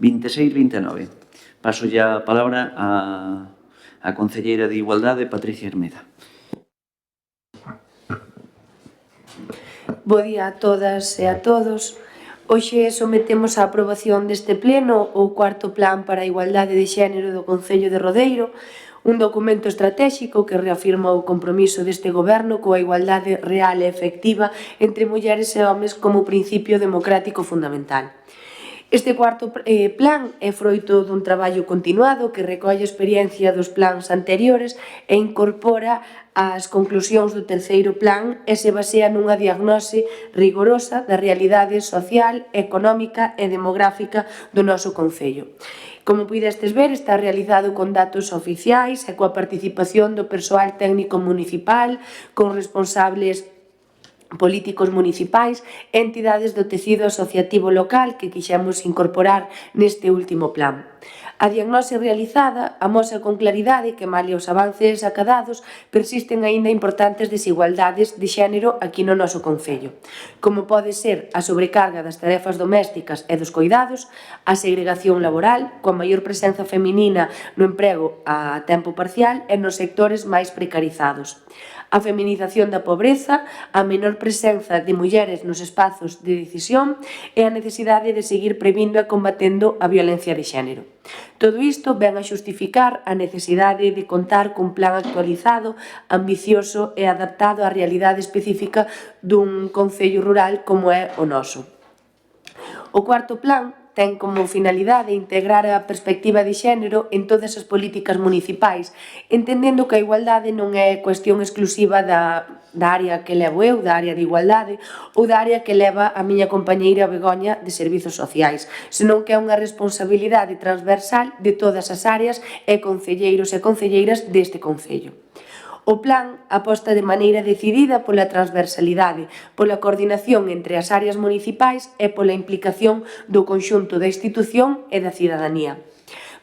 26-29. Paso ya a palabra a concelleira de Igualdade, Patricia Hermida. Bo día a todas e a todos. Hoxe sometemos á aprobación deste pleno o cuarto plan para a igualdade de xénero do Concello de Rodeiro, un documento estratégico que reafirma o compromiso deste goberno coa igualdade real e efectiva entre mulleres e homes como principio democrático fundamental. Este cuarto plan é froito dun traballo continuado que recolle a experiencia dos plans anteriores e incorpora as conclusións do terceiro plan e se basea nunha diagnose rigorosa da realidade social, económica e demográfica do noso concello. Como puidestes ver, está realizado con datos oficiais e coa participación do persoal técnico municipal, con responsables políticos municipais e entidades do tecido asociativo local que quixemos incorporar neste último plan. A diagnose realizada amosa con claridade que, malia os avances acadados, persisten aínda importantes desigualdades de xénero aquí no noso concello, como pode ser a sobrecarga das tarefas domésticas e dos coidados, a segregación laboral, coa maior presenza feminina no emprego a tempo parcial e nos sectores máis precarizados, a feminización da pobreza, a menor presenza de mulleres nos espazos de decisión e a necesidade de seguir previndo e combatendo a violencia de xénero. Todo isto ven a xustificar a necesidade de contar cun plan actualizado, ambicioso e adaptado á realidade específica dun concello rural como é o noso. O cuarto plan ten como finalidade integrar a perspectiva de xénero en todas as políticas municipais, entendendo que a igualdade non é cuestión exclusiva da área que levo eu, da área de igualdade, ou da área que leva a miña compañeira Begoña de Servizos Sociais, senón que é unha responsabilidade transversal de todas as áreas e concelleiros e concelleiras deste concello. O plan aposta de maneira decidida pola transversalidade, pola coordinación entre as áreas municipais e pola implicación do conxunto da institución e da cidadanía.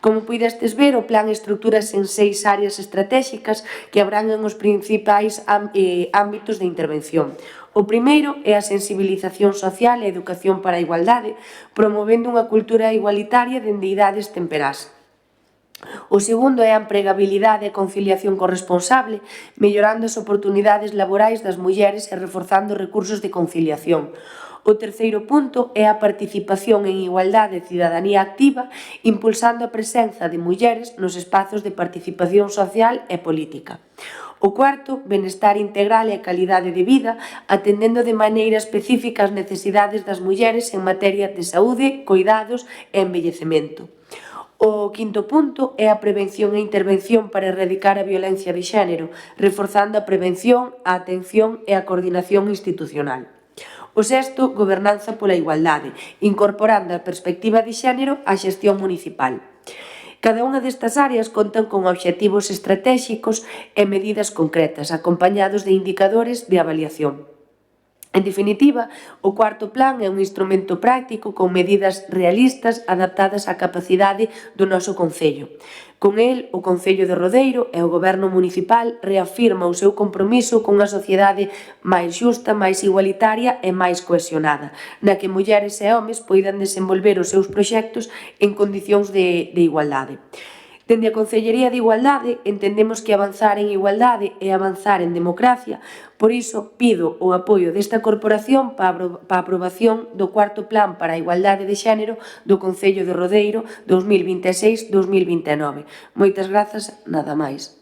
Como puidestes ver, o plan estructúrase en 6 áreas estratéxicas que abranguen os principais ámbitos de intervención. O primeiro é a sensibilización social e a educación para a igualdade, promovendo unha cultura igualitaria dende idades temperás. O segundo é a empregabilidade e conciliación corresponsable, mellorando as oportunidades laborais das mulleres e reforzando recursos de conciliación. O terceiro punto é a participación en igualdade e cidadanía activa, impulsando a presenza de mulleres nos espazos de participación social e política. O cuarto, benestar integral e calidade de vida, atendendo de maneira específica as necesidades das mulleres en materia de saúde, coidados e envellecemento. O quinto punto é a prevención e intervención para erradicar a violencia de xénero, reforzando a prevención, a atención e a coordinación institucional. O sexto, gobernanza pola igualdade, incorporando a perspectiva de xénero á xestión municipal. Cada unha destas áreas contan con obxectivos estratéxicos e medidas concretas, acompañados de indicadores de avaliación. En definitiva, o cuarto plan é un instrumento práctico con medidas realistas adaptadas á capacidade do noso concello. Con el, o Concello de Rodeiro e o Goberno municipal reafirma o seu compromiso con unha sociedade máis xusta, máis igualitaria e máis cohesionada, na que mulleres e homes poidan desenvolver os seus proxectos en condicións de igualdade. Dende a Concellería de Igualdade entendemos que avanzar en igualdade é avanzar en democracia, por iso pido o apoio desta corporación para a aprobación do cuarto plan para a igualdade de xénero do Concello de Rodeiro 2026-2029. Moitas grazas, nada máis.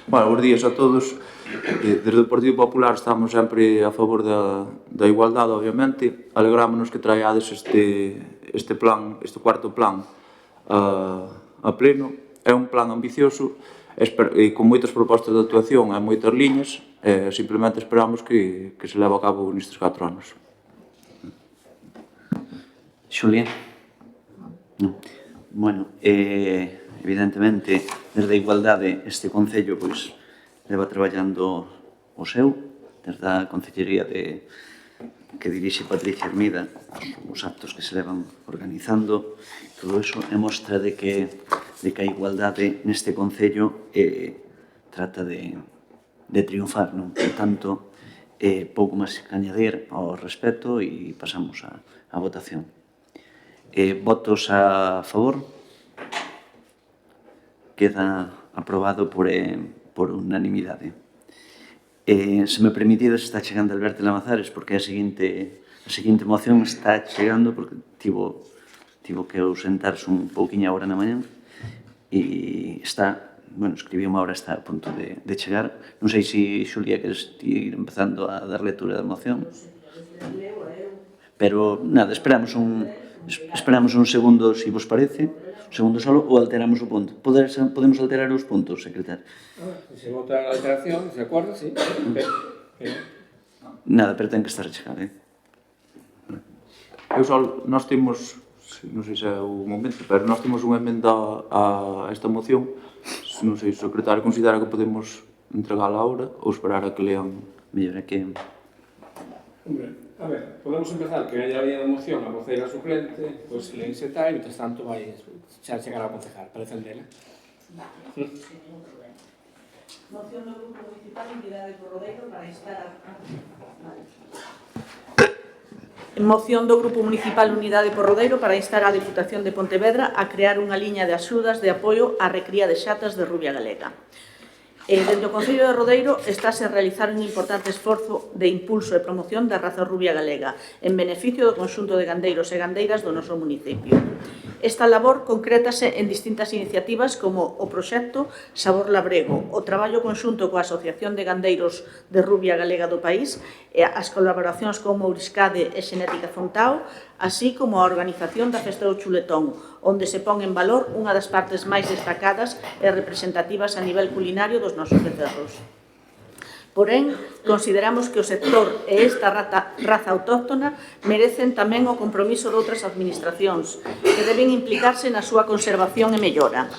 Bueno, bons días a todos. Desde o Partido Popular estamos sempre a favor da igualdade, obviamente. Alegrámonos que traíades este plan, este cuarto plan a pleno. É un plan ambicioso e con moitas propostas de actuación e moitas liñas. Simplemente esperamos que se leve a cabo nestes 4 anos. Xulia? Non. Bueno, evidentemente, desde a igualdade este Concello leva traballando o seu, desde a Concellería que dirixe Patricia Hermida, os actos que se levan organizando, todo iso é mostra de que a igualdade neste Concello trata de triunfar, non? Por tanto, Pouco máis que añadir ao respecto e pasamos á votación. Votos a favor? Queda aprobado por unanimidade. Se me permitides, está chegando Alberto Lamazares, porque a seguinte moción está chegando, porque tivo que ausentarse un pouquiño agora na mañá, e está, escribiu-me agora, está a punto de chegar. Non sei se, Xulia, queres ir empezando a dar lectura da moción. Pero, nada, esperamos un segundo, se vos parece, un segundo solo, ou alteramos o punto. Podemos alterar os puntos, secretario? Se vota a alteración, se acorda, sí. Nada, pero ten que estar a chegar, Nós temos, non sei se é o momento, pero nós temos unha emenda a esta moción. Non sei se o secretario considera que podemos entregala ahora ou esperar a que lean. Mellor é que... Hombre, a ver, podemos empezar, que haya a moción a voceira suplente, pois se leen seta e, mientras tanto, vai xa chegar a concejal para defendela. Moción do Grupo Municipal Unidade por Rodeiro para instar a... Moción do Grupo Municipal Unidade por Rodeiro para instar a Deputación de Pontevedra a crear unha liña de axudas de apoio á recría de xatas de Rubia Galega. Dentro do Concello de Rodeiro estáse a realizar un importante esforzo de impulso e promoción da raza rubia galega en beneficio do conxunto de gandeiros e gandeiras do noso municipio. Esta labor concrétase en distintas iniciativas como o proxecto Sabor Labrego, o traballo conxunto coa Asociación de Gandeiros de Rubia Galega do país, e as colaboracións con Mouriscade e Xenética Fontao, así como a organización da Festa do Chuletón, onde se pon en valor unha das partes máis destacadas e representativas a nivel culinario dos nosos becerros. Porén, consideramos que o sector e esta raza autóctona merecen tamén o compromiso de outras administracións que deben implicarse na súa conservación e mellora.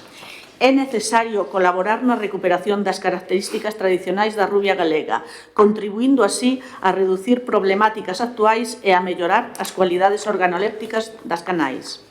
É necesario colaborar na recuperación das características tradicionais da rubia galega, contribuindo así a reducir problemáticas actuais e a mellorar as cualidades organolépticas das canais.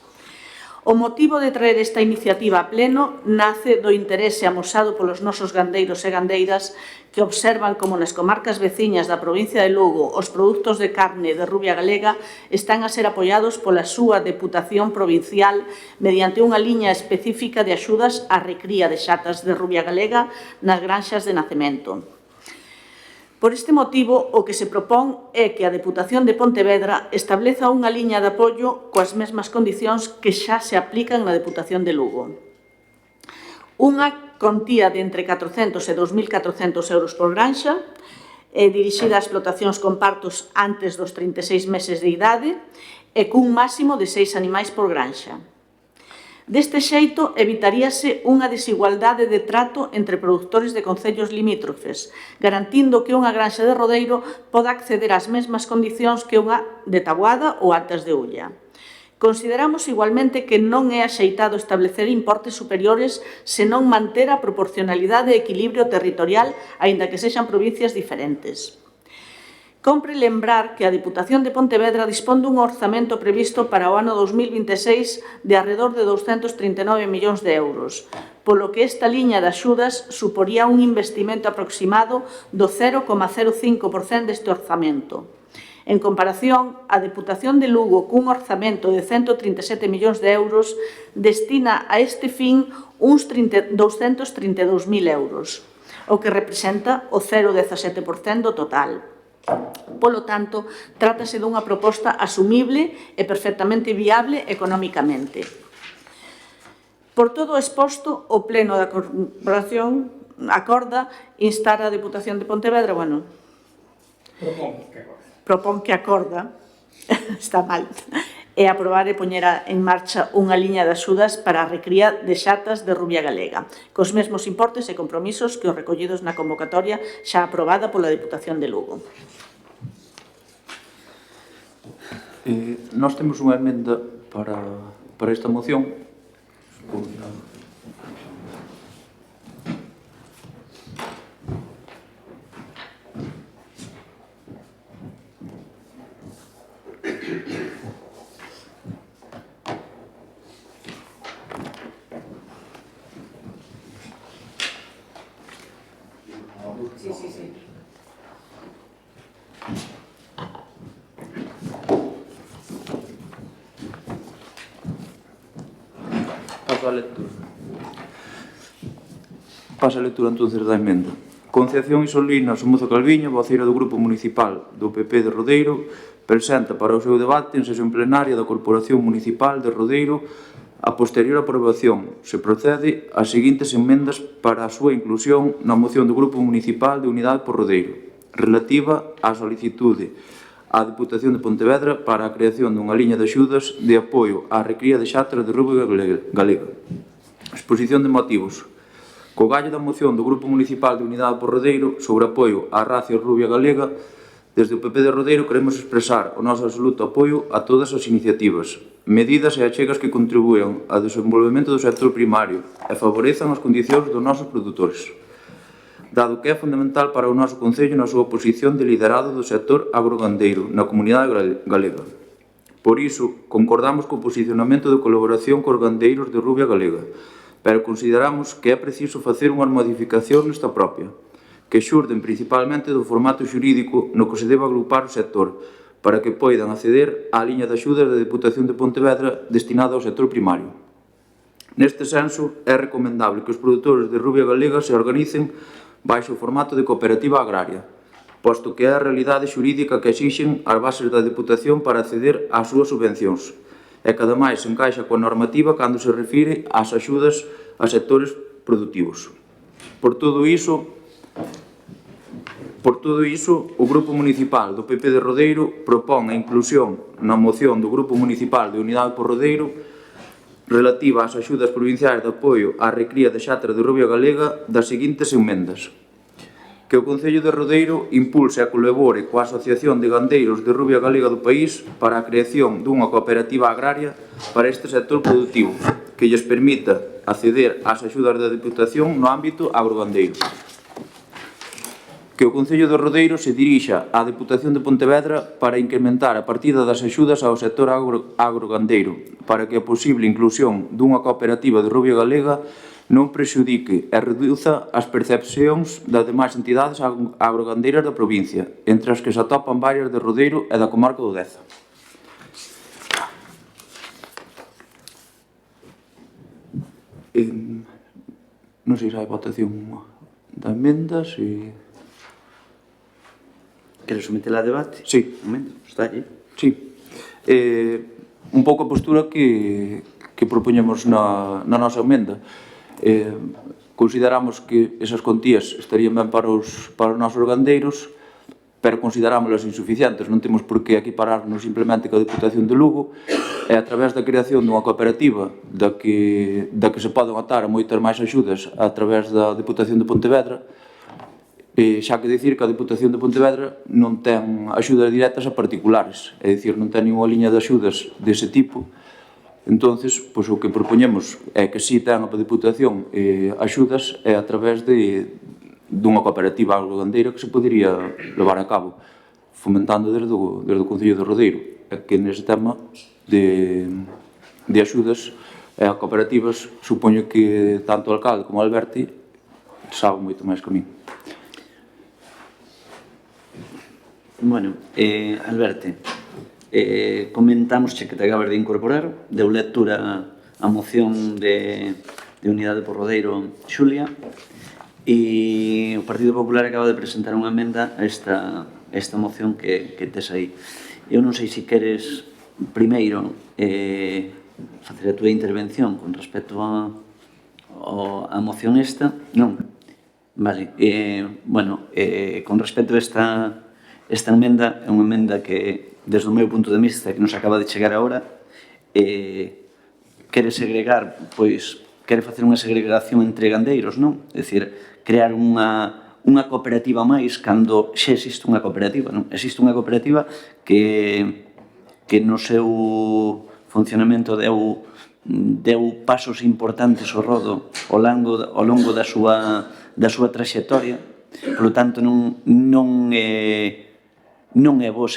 O motivo de traer esta iniciativa a pleno nace do interese amosado polos nosos gandeiros e gandeiras que observan como nas comarcas veciñas da provincia de Lugo os produtos de carne de rubia galega están a ser apoiados pola súa Deputación Provincial mediante unha liña específica de axudas á recría de xatas de rubia galega nas granxas de nacemento. Por este motivo, o que se propón é que a Deputación de Pontevedra estableza unha liña de apoio coas mesmas condicións que xa se aplican na Deputación de Lugo. Unha contía de entre 400 e 2.400 euros por granxa, dirixida a explotacións con partos antes dos 36 meses de idade e cun máximo de 6 animais por granxa. Deste xeito, evitaríase unha desigualdade de trato entre produtores de concellos limítrofes, garantindo que unha granxa de Rodeiro poda acceder ás mesmas condicións que unha de Taboada ou Altas de Ulla. Consideramos igualmente que non é axeitado establecer importes superiores se non manter a proporcionalidade e equilibrio territorial, aínda que sexan provincias diferentes. Compre lembrar que a Deputación de Pontevedra dispón dun orzamento previsto para o ano 2026 de arredor de 239 millóns de euros, polo que esta liña de axudas suporía un investimento aproximado do 0,05% deste orzamento. En comparación, a Deputación de Lugo, cun orzamento de 137 millóns de euros, destina a este fin uns 232.000 euros, o que representa o 0,17% do total. Polo tanto, trátase dunha proposta asumible e perfectamente viable económicamente. Por todo o exposto, o Pleno da Corporación acorda instar a Deputación de Pontevedra, propón que acorda, está mal, e aprobar e poñer en marcha unha liña de axudas para a recría de xatas de rubia galega, cos mesmos importes e compromisos que os recollidos na convocatoria xa aprobada pola Deputación de Lugo. Nós temos unha emenda para esta moción. Pasa a lectura. Pasa a lectura entonces da emenda. Concepción Isolina Somoza Calviño, voceira do Grupo Municipal do PP de Rodeiro, presenta para o seu debate en sesión plenaria da Corporación Municipal de Rodeiro a posterior aprobación. Se procede ás seguintes emendas para a súa inclusión na moción do Grupo Municipal de Unidade por Rodeiro, relativa á solicitude á Deputación de Pontevedra para a creación dunha liña de axudas de apoio á recría de xatras de rubia galega. Exposición de motivos. Co gallo da moción do Grupo Municipal de Unidade por Rodeiro sobre apoio á racia rubia galega, desde o PP de Rodeiro queremos expresar o noso absoluto apoio a todas as iniciativas, medidas e achegas que contribuan ao desenvolvemento do sector primario e favorezan as condicións dos nosos produtores, dado que é fundamental para o noso Concello na súa posición de liderado do sector agrogandeiro na comunidade galega. Por iso, concordamos co posicionamento de colaboración cos gandeiros de rubia galega, pero consideramos que é preciso facer unhas modificacións nesta propia, que xurden principalmente do formato xurídico no que se debe agrupar o sector, para que poidan acceder á liña de axudas da Deputación de Pontevedra destinada ao sector primario. Neste senso, é recomendable que os produtores de rubia galega se organicen baixo o formato de cooperativa agraria, posto que é a realidade xurídica que exixen as bases da Deputación para acceder ás súas subvencións, e que ademais se encaixa coa normativa cando se refire ás axudas a sectores productivos. Por todo iso, o Grupo Municipal do PP de Rodeiro propón a inclusión na moción do Grupo Municipal de Unidade por Rodeiro relativa ás axudas provinciais de apoio á recría de xatras de rubia galega das seguintes emendas. Que o Concello de Rodeiro impulse e colabore coa Asociación de Gandeiros de Rubia Galega do país para a creación dunha cooperativa agraria para este sector productivo que lles permita acceder ás axudas da Deputación no ámbito agrogandeiro. Que o Concello de Rodeiro se dirixa á Deputación de Pontevedra para incrementar a partida das axudas ao sector agrogandeiro para que a posible inclusión dunha cooperativa de rubia galega non prexudique e reduza as percepcións das demais entidades agrogandeiras da provincia, entre as que se atopan varias de Rodeiro e da comarca do Deza. Non sei se hai votación da emenda, se... Queres sometela a debate? Sí. Un momento, está aí. Sí. Un pouco a postura que propoñemos na nosa emenda. Consideramos que esas contías estarían ben para os nosos gandeiros, pero considerámolas insuficientes. Non temos por que equipararnos simplemente coa Deputación de Lugo, e a través da creación dunha cooperativa da que se poden atar a moitas máis axudas a través da Deputación de Pontevedra, xa que dicir que a Deputación de Pontevedra non ten axudas directas a particulares, é dicir, non ten ninguna liña de axudas dese tipo. Entonces, pois, o que propoñemos é que si ten a Deputación axudas é a través dunha cooperativa agrogandeira que se podería levar a cabo, fomentando desde o Concello de Rodeiro, é que nese tema de axudas e a cooperativas, supoño que tanto o alcalde como o Alberti saben moito máis que a mí. Bueno, Alberti, comentamos que te acabas de incorporar, deu lectura a moción de Unidade por Rodeiro Xulia, e o Partido Popular acaba de presentar unha emenda a esta moción que tes aí. Eu non sei se queres primeiro facer a túa intervención con respecto a moción esta. Non? Vale. Bueno, con respecto a esta emenda, é unha emenda que, desde o meu punto de vista, que nos acaba de chegar agora, quere segregar, pois, quere facer unha segregación entre gandeiros, non? É dicir, crear unha cooperativa máis cando xa existe unha cooperativa, non? Existe unha cooperativa que no seu funcionamento deu pasos importantes ao rodo ao longo da súa traxectoria. Por lo tanto, non é bo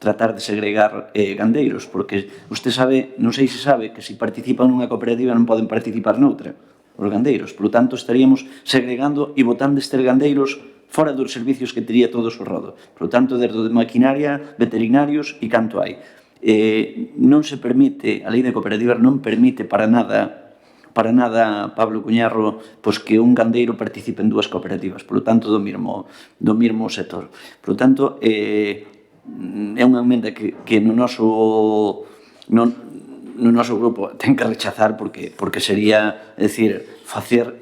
tratar de segregar gandeiros, porque usted sabe, non sei se sabe, que se participan nunha cooperativa non poden participar noutra os gandeiros. Por lo tanto, estaríamos segregando e botando estes gandeiros fora dos servicios que tería todos o rodo. Por lo tanto, desde de maquinaria, veterinarios e canto hai. Non se permite, a lei de cooperativas non permite para nada para nada, Pablo Cuñarro, pois que un gandeiro participe en dúas cooperativas, polo tanto, do mesmo sector. Polo tanto, é unha emenda que no noso grupo ten que rechazar porque sería, é dicir, facer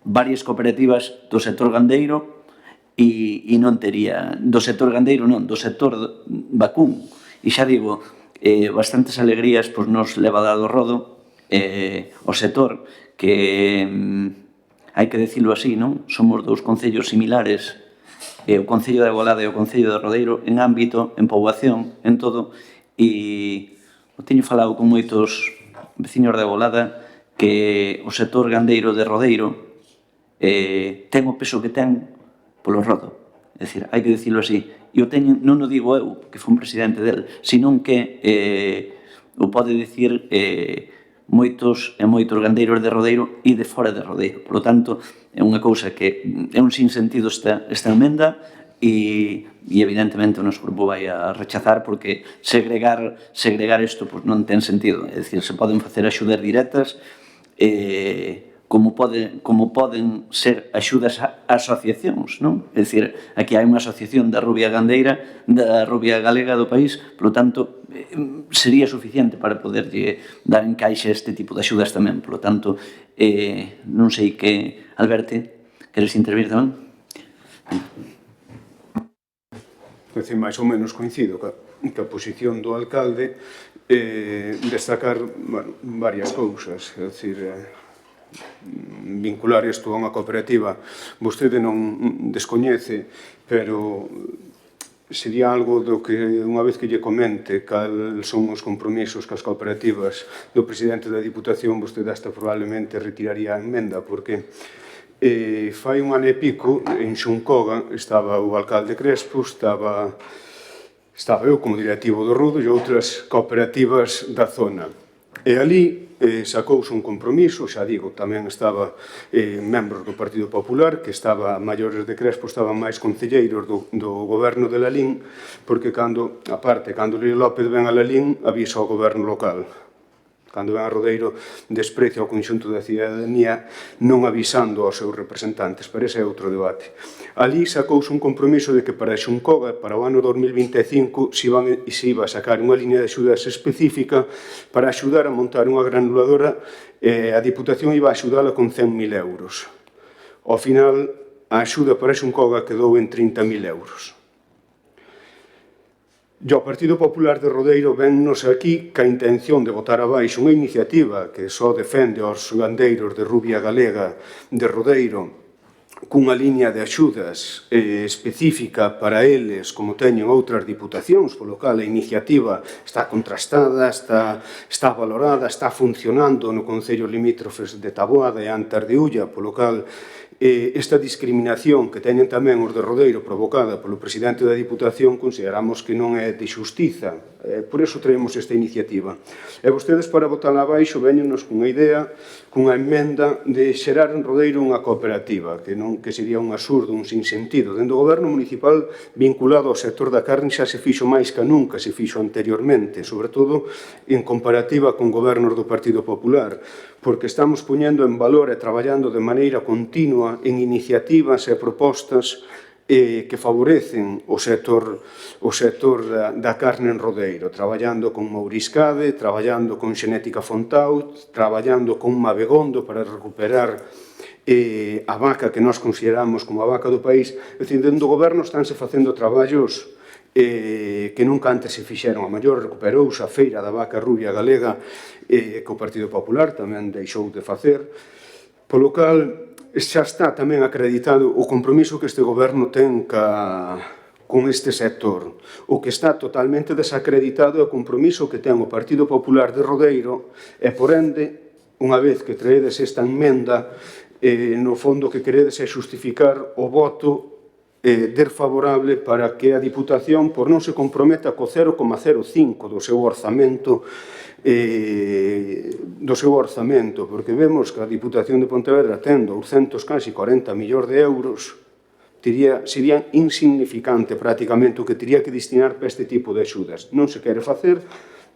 varias cooperativas do sector gandeiro e non tería, do sector gandeiro non, do sector vacún. E xa digo, bastantes alegrías nos leva dado rodo o sector que, hai que decirlo así, non? Somos dous concellos similares, o Concello de Igualada e o Concello de Rodeiro, en ámbito, en poboación, en todo, e teño falado con moitos veciños de Igualada que o sector gandeiro de Rodeiro ten o peso que ten polo rodo. É dicir, hai que dicirlo así. E o teño, non o digo eu, que fui un presidente del, senón que o pode dicir moitos e moitos gandeiros de Rodeiro e de fora de Rodeiro. Por lo tanto, é unha cousa que é un sinsentido esta emenda e evidentemente o noso grupo vai a rechazar porque segregar isto non ten sentido. É dicir, se poden facer axudas directas como poden ser axudas a asociacións, non? É dicir, aquí hai unha asociación da rubia gandeira, da rubia galega do país, por lo tanto, sería suficiente para poderlle dar encaixe a este tipo de axudas tamén. Por lo tanto, non sei que... Alberto, queres intervir tamén? Decir, máis ou menos coincido ca posición do alcalde, destacar varias cousas, é dicir, vincular isto a unha cooperativa vostede non descoñece, pero sería algo do que unha vez que lle comente cal son os compromisos que as cooperativas do presidente da Diputación, vostede hasta probablemente retiraría a emenda, porque fai un ano e pico en Xuncoga estaba o alcalde Crespo, estaba eu como directivo do Rudo e outras cooperativas da zona. E ali sacouse un compromiso, xa digo, tamén estaba membros do Partido Popular, que estaba maiores de Crespo, estaban máis concelleiros do goberno de Lalín, porque cando Luis López ven a Lalín, avisa ao goberno local. Cando ven a Rodeiro, desprecia o conxunto da cidadanía non avisando aos seus representantes, pero ese é outro debate. Ali sacouse un compromiso de que para Xuncoga, para o ano 2025, se iba a sacar unha liña de axudas específica para axudar a montar unha granuladora, a Diputación iba a axudala con 100.000 euros. Ao final, a axuda para Xuncoga quedou en 30.000 euros. E o Partido Popular de Rodeiro vennos aquí ca intención de botar abaixo unha iniciativa que só defende aos gandeiros de rubia galega de Rodeiro cunha liña de axudas específica para eles, como teñen outras diputacións, polo cal a iniciativa está contrastada, está valorada, está funcionando no Concello limítrofes de Taboada e Antas de Ulla, polo cal esta discriminación que teñen tamén os de Rodeiro provocada polo presidente da Diputación consideramos que non é de xustiza. Por iso traemos esta iniciativa. E vostedes para botala abaixo veñenos cunha idea, cunha emenda de xerar en Rodeiro unha cooperativa, que sería un absurdo, un sinsentido. Dende o goberno municipal vinculado ao sector da carne xa se fixo máis que nunca se fixo anteriormente, sobre todo en comparativa con gobernos do Partido Popular, porque estamos poñendo en valor e traballando de maneira continua en iniciativas e propostas que favorecen o sector da carne en Rodeiro, traballando con Mouriscade, traballando con Xenética Fontao, traballando con Mabegondo para recuperar a vaca que nós consideramos como a vaca do país. É dicir, dentro do goberno estánse facendo traballos que nunca antes se fixeron. A maior recuperouse a feira da vaca rubia galega que o Partido Popular tamén deixou de facer, polo cal xa está tamén acreditado o compromiso que este goberno ten con este sector. O que está totalmente desacreditado é o compromiso que ten o Partido Popular de Rodeiro e, por ende, unha vez que traedes esta emenda, no fondo que queredes é xustificar o voto desfavorable para que a Diputación non se comprometa co 0,05 do seu orzamento, porque vemos que a Diputación de Pontevedra ten 240 millóns de euros, sería insignificante prácticamente o que teria que destinar para este tipo de axudas. Non se quere facer,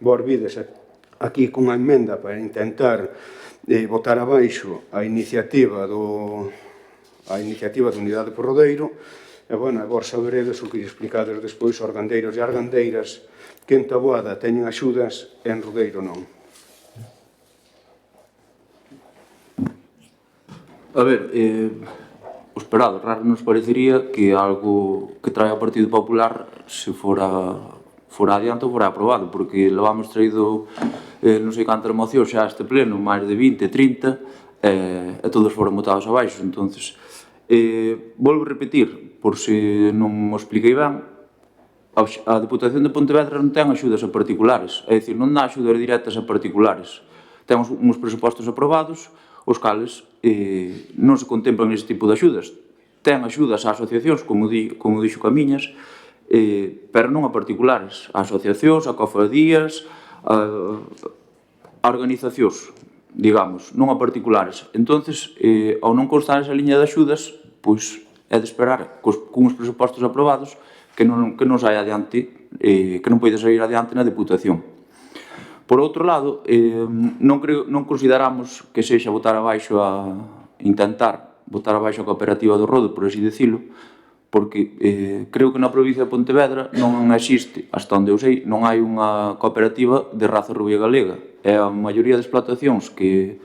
vos vides aquí cunha emenda para intentar botar abaixo a iniciativa de Unidade por Rodeiro, e, bueno, vos saberedes o que lle explicades despois aos gandeiros e as gandeiras que en Taboada teñen axudas e en Rodeiro non. A ver, o esperado, raro nos parecería que algo que trae o Partido Popular se fora adiante ou fora aprobado, porque levamos traído non sei cantas mocións xa a este pleno, máis de 20, 30, e todos foron botados abaixo. Entonces, volvo a repetir, por se non o expliquei ben, a Deputación de Pontevedra non ten axudas a particulares, é dicir, non dá axudas directas a particulares. Temos uns presupostos aprobados, os cales non se contemplan ese tipo de axudas. Ten axudas a asociacións, como dixo Camiñas, pero non a particulares, a asociacións, a cofradías, a organizacións, digamos, non a particulares. Entonces, ao non constar esa liña de axudas, pois é de esperar, cuns presupostos aprobados, que non saia adiante, que non poida sair adiante na Deputación. Por outro lado, non consideramos que sexa intentar botar abaixo a cooperativa do Rodo, por así dicilo, porque creo que na provincia de Pontevedra non existe, hasta onde eu sei, non hai unha cooperativa de raza rubia galega. E a maioría das explotacións que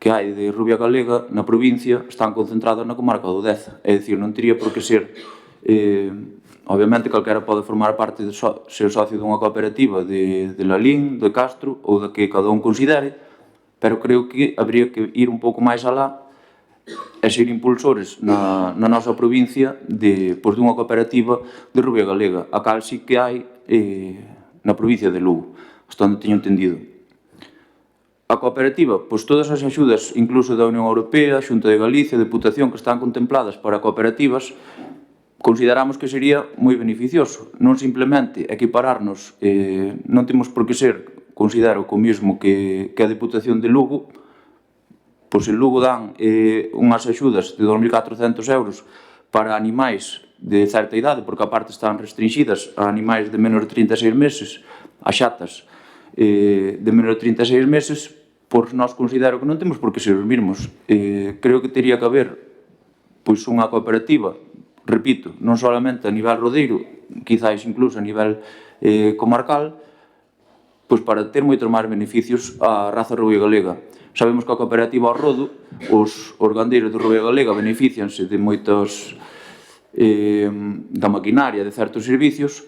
hai de rubia galega na provincia están concentradas na comarca do Deza. É dicir, non teria por que ser... Obviamente, calquera pode formar parte de ser socio dunha cooperativa de Lalín, de Castro ou da que cada un considere, pero creo que habría que ir un pouco máis alá e ser impulsores na nosa provincia dunha cooperativa de rubia galega, a cal sí que hai na provincia de Lugo, hasta onde teño entendido. A cooperativa, pois todas as axudas, incluso da Unión Europea, Xunta de Galicia, Deputación, que están contempladas para cooperativas, consideramos que sería moi beneficioso, non simplemente equipararnos, non temos por que ser, considero, co mismo que a Deputación de Lugo, pois en Lugo dan unhas axudas de 2.400 euros para animais de certa idade, porque aparte están restringidas a animais de menos de 36 meses, a xatas de menos de 36 meses, pois nós considero que non temos por que ser os mesmos. Creo que teria que haber pois unha cooperativa, repito, non solamente a nivel rodeiro, quizáis incluso a nivel comarcal, pois para ter moitos máis beneficios a raza rubia galega. Sabemos que a cooperativa ao rodo, os gandeiros de rubia galega beneficianse de moitos da maquinaria, de certos servicios,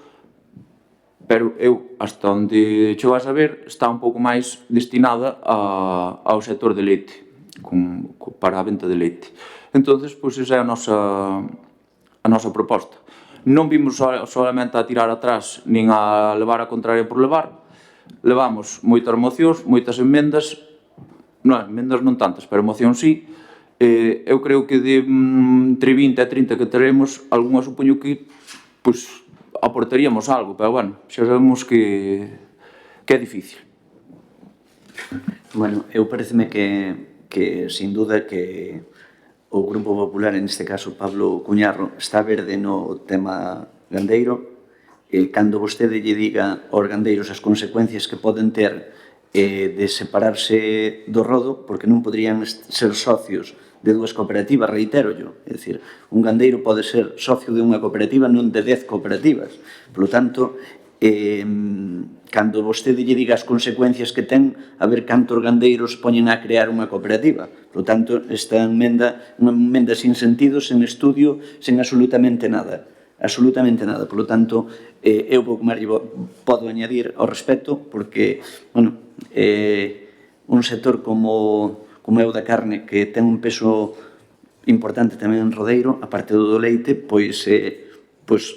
pero eu, hasta onde chego a saber, está un pouco máis destinada ao sector de leite, para a venta de leite. Entonces, pois esa é a nosa proposta. Non vimos solamente a tirar atrás nin a levar a contraria por levar. Levamos moitas mocións, moitas emendas, non tantas, pero mocións sí. Eu creo que de entre 20 e 30 que teremos, algunha supoño que aportaríamos algo, pero bueno, xa sabemos que é difícil. Bueno, eu pareceme que sin duda que o Grupo Popular, en este caso Pablo Cuñarro, está verde no tema gandeiro. Cando vostede lle diga aos gandeiros as consecuencias que poden ter de separarse do rodo, porque non poderían ser socios de dúas cooperativas, reitero-llo. É dicir, un gandeiro pode ser socio de unha cooperativa, non de 10 cooperativas. Por lo tanto, cando vostede lle diga as consecuencias que ten, a ver cantos gandeiros poñen a crear unha cooperativa. Por lo tanto, esta emenda, unha emenda sin sentido, sen estudio, sen absolutamente nada. Absolutamente nada. Por lo tanto, eu pouco máis podo añadir ao respecto, porque, bueno, un sector como é o da carne, que ten un peso importante tamén en Rodeiro, a parte do leite, pois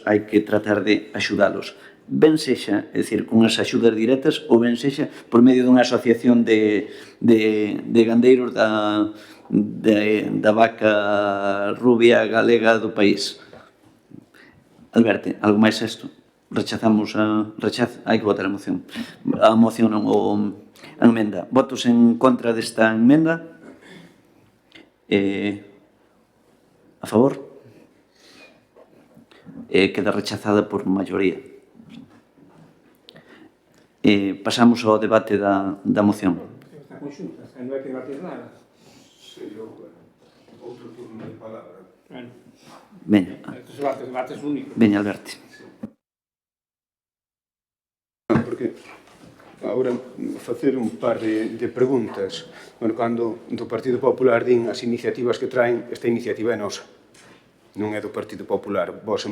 hai que tratar de axudalos. Ben sexa, é dicir, con as axudas directas, ou ben sexa por medio dunha asociación de gandeiros da vaca rubia galega do país. Alberte, algo máis isto? Rechazamos hai que votar a moción. A moción non, a emenda. Votos en contra desta emenda? A favor? Queda rechazada por maioría. Pasamos ao debate da moción. Está conxunta, non hai que debatir nada. Outro turno de palabra. Bueno, Veña, estes debates únicos. veña, Alberti. Porque agora facer un par de preguntas. Bueno, cando do Partido Popular din as iniciativas que traen, esta iniciativa é nosa. Non é do Partido Popular. Vos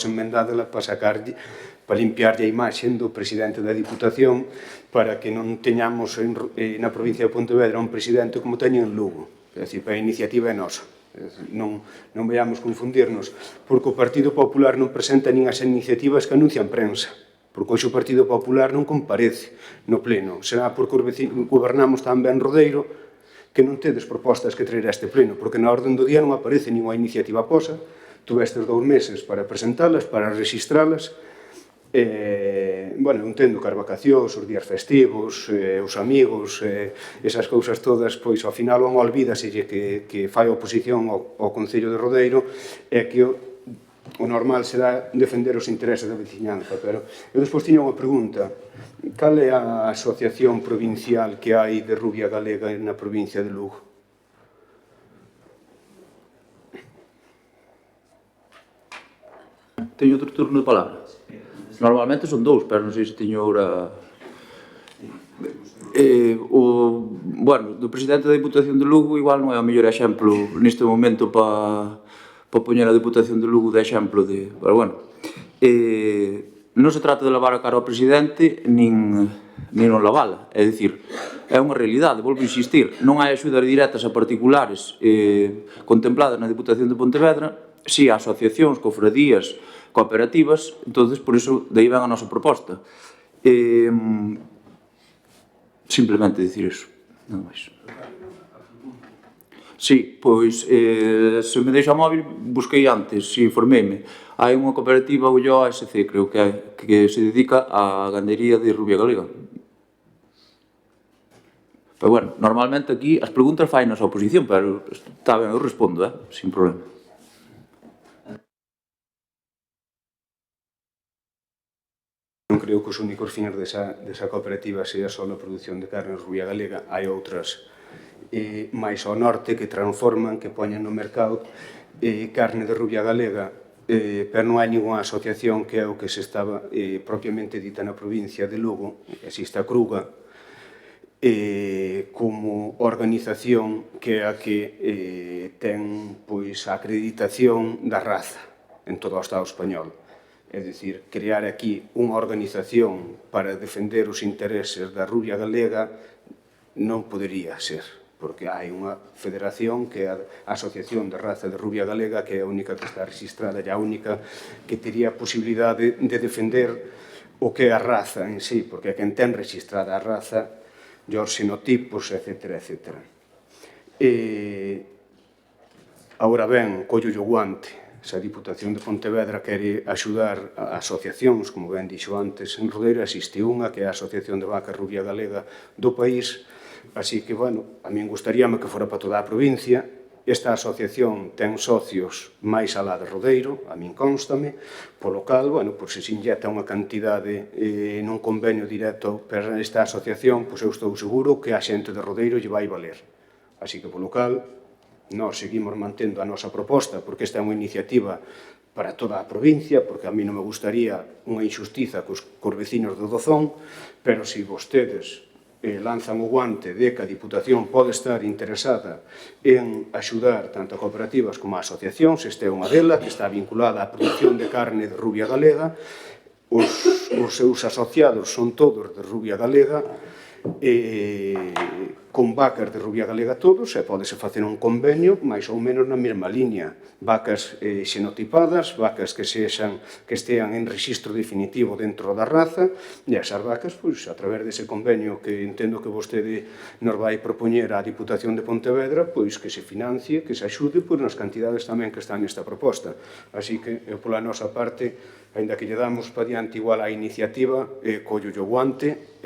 emendádela para sacarlle, para limpiarlle a imaxe do presidente da Diputación para que non teñamos na provincia de Pontevedra un presidente como teñen en Lugo. É dicir, a iniciativa é nosa. Non vayamos confundirnos, porque o Partido Popular non presenta nin as iniciativas que anuncian prensa, porque hoxe o Partido Popular non comparece no pleno. Será porque gobernamos tan ben Rodeiro que non tedes propostas que traer a este pleno, porque na orden do día non aparece ninguna iniciativa posa, tuvestes 2 meses para presentalas, para registralas. Bueno, entendo que as vacacións, os días festivos, os amigos, esas cousas todas, pois ao final non olvídaselle que fai oposición ao Concello de Rodeiro e que o normal será defender os intereses da veciñanza. Pero eu despois tiña unha pregunta. Cal é a asociación provincial que hai de Rubia Galega na provincia de Lugo? Teño outro turno de palabra? Normalmente son 2, pero non sei se teño ahora... Bueno, do presidente da Diputación de Lugo igual non é o mellor exemplo neste momento para poñer a Diputación de Lugo de exemplo de... Pero bueno, non se trata de lavar a cara ao presidente nin non lavala, é dicir, é unha realidade, volvo a insistir, non hai axudas directas a particulares contempladas na Diputación de Pontevedra, si a asociacións, cofradías, cooperativas, entonces por iso de aí ven a nosa proposta. Simplemente dicir iso, non máis. Sí, pois, se me deixa o móvil, busquei antes, informeime. Hai unha cooperativa Ulloa SC, creo que se dedica á gandería de Rubia Galega. Pero bueno, normalmente aquí as preguntas fainas a oposición, pero está ben, eu respondo, sin problema. Non creo que os únicos fins desa cooperativa sea só a produción de carne Rubia Galega. Hai outras máis ao norte que transforman, que poñen no mercado carne de Rubia Galega, pero non hai ninguna asociación que é o que se estaba propiamente dita na provincia de Lugo, existe a Cruga, como organización que é a que ten pois a acreditación da raza en todo o Estado español. É dicir, crear aquí unha organización para defender os intereses da Rubia Galega non podería ser, porque hai unha federación que é a Asociación de Raza de Rubia Galega, que é a única que está registrada e a única que teria a posibilidade de defender o que é a raza en sí, porque é quen ten registrada a raza, os xenotipos, etc. Agora ben, collo o guante. Se a Diputación de Pontevedra quere axudar a asociacións, como ben dixo antes, en Rodeiro existe unha que é a Asociación de Vaca Rubia Galega do país, así que, bueno, a min gustaríame que fora para toda a provincia. Esta asociación ten socios máis alá de Rodeiro, a min constame, polo cal, bueno, por se inyecta unha cantidade nun convenio directo para esta asociación, pois eu estou seguro que a xente de Rodeiro lle vai valer. Así que, polo cal, nós seguimos mantendo a nosa proposta, porque esta é unha iniciativa para toda a provincia, porque a mí non me gustaría unha injustiza cos vecinos do Dozón, pero se vostedes lanzan o guante de que a Diputación pode estar interesada en axudar tanto a cooperativas como a asociacións, esta é unha delas, que está vinculada á produción de carne de Rubia Galega, os seus asociados son todos de Rubia Galega, con vacas de Rubia Galega todos, e podese facer un convenio máis ou menos na mesma línea, vacas xenotipadas, vacas que estean en registro definitivo dentro da raza, e esas vacas, pois, a través dese convenio que entendo que vostede nos vai propoñer á Diputación de Pontevedra, pois que se financie, que se axude pois, nas cantidades tamén que están nesta proposta. Así que, eu pola nosa parte, ainda que lle damos pa diante igual a iniciativa, collo o guante,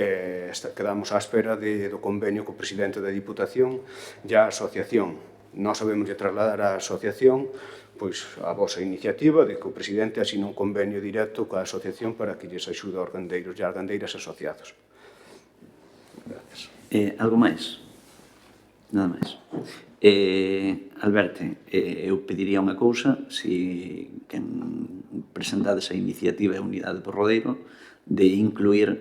quedamos á espera do convenio co presidente da Diputación e a asociación, Nós sabemos de trasladar á asociación pois a vosa iniciativa de que o presidente asina un convenio directo coa asociación para que lles axude aos gandeiros e ás gandeiras asociados. Gracias. Algo máis? Nada máis. Alberto, eu pediría unha cousa, se quen presentades a iniciativa e Unidade por Rodeiro, de incluir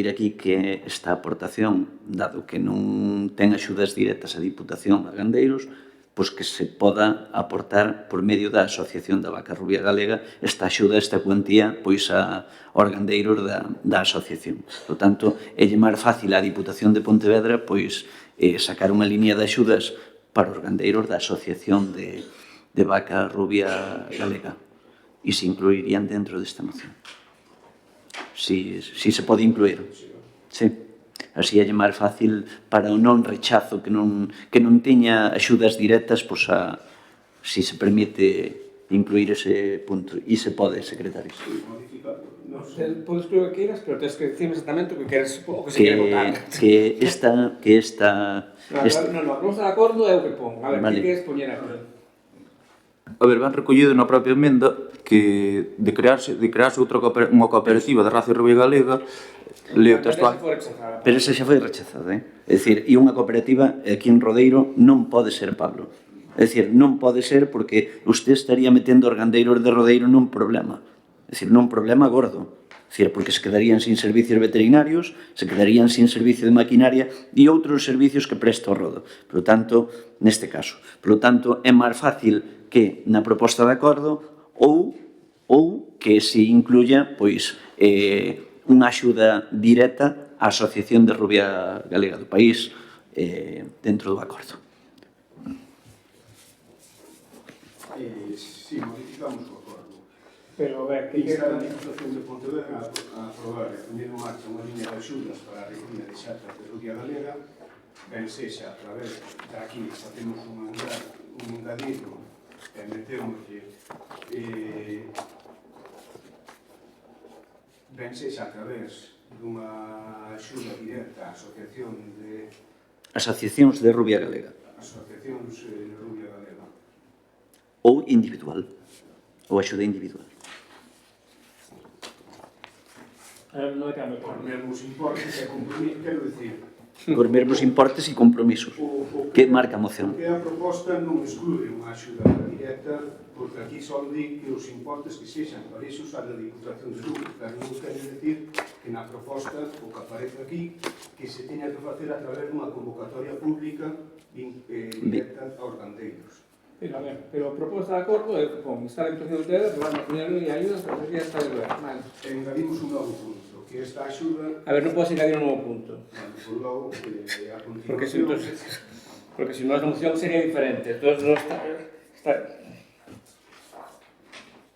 aquí que esta aportación, dado que non ten axudas directas a Diputación a gandeiros, pois que se poda aportar por medio da Asociación da Vaca Rubia Galega esta axuda, esta cuantía, pois aos gandeiros da asociación. Por tanto, é máis fácil a Diputación de Pontevedra pois sacar unha línea de axudas para os gandeiros da Asociación de Vaca Rubia Galega e se incluirían dentro desta moción. Si se pode incluir. Sí. Así é máis fácil para o non rechazo que non teña axudas directas, pois si se permite incluir ese punto. E se pode, secretario. Podes incluir o que queiras, pero tens que decir exactamente o que queres, o que se quere votar. Que esta... Non, a proposta de acordo é o que pon. A ver, Vale. que queres poñer aquí? A ver, van recollido na propia emenda que de crearse unha cooperativa de raza rubia galega, leo textual. Pero esa xa foi rechazada, É dicir, e unha cooperativa aquí en Rodeiro non pode ser, Pablo. É dicir, non pode ser porque usted estaría metendo os gandeiros de Rodeiro nun problema. É dicir, nun problema gordo. É dicir, porque se quedarían sin servicios veterinarios, se quedarían sin servicio de maquinaria e outros servicios que presta o rodo. Por lo tanto, neste caso. Por lo tanto, é máis fácil que na proposta de acordo ou que se incluya pois unha axuda directa á Asociación de Rubia Galega do país dentro do acordo. Si, modificamos o acordo. Pero, a ver, que Instar a Diputación de Pontevedra a aprobar e poñer en marcha unha liña de axudas para a recollida de xatas de Rubia Galega, ben sexa a través de aquí facemos un engadido e metémoslle ben sexa a través dunha axuda directa á Asociacións de Rubia Galega. Asociacións de Rubia Galega. Ou individual. Ou axuda individual. Non é que me Por mesmos importes e compromiso, quero dicir, Por mesmos importes e compromisos. Que marca a moción? Que a proposta non exclui unha axuda directa, porque aquí só di que os importes que sexan para iso a da Diputación de Lugo, pero non quere decir que na proposta, o que aparece aquí, que se teña que facer a través dunha convocatoria pública directa aos gandeiros. Pero, a ver, pero a proposta de acordo é que pon instar a Diputación de Pontevedra para maquinario e ayudas para que esta de ver. Vale. Engadimos un novo punto, que esta axuda... A ver, non podes engadir un novo punto. Por logo, a Porque si continuación... no a moción sería diferente. Entonces no está...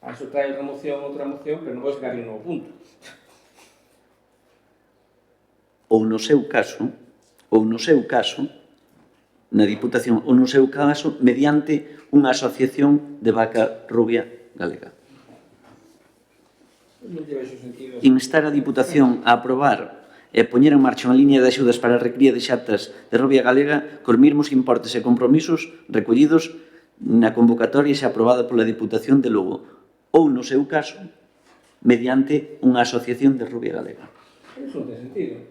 A eso trae outra moción, pero non podes engadir un novo punto. Ou no seu caso, na Diputación, ou no seu caso, mediante unha asociación de vaca rubia galega. Non lle vexo sentido. Instar a Diputación a aprobar e poñer en marcha unha liña de axudas para a recría de xatas de rubia galega cos mesmos importes e compromisos recollidos na convocatoria xa aprobada pola Diputación de Lugo, ou no seu caso, mediante unha asociación de rubia galega. Eso non ten sentido.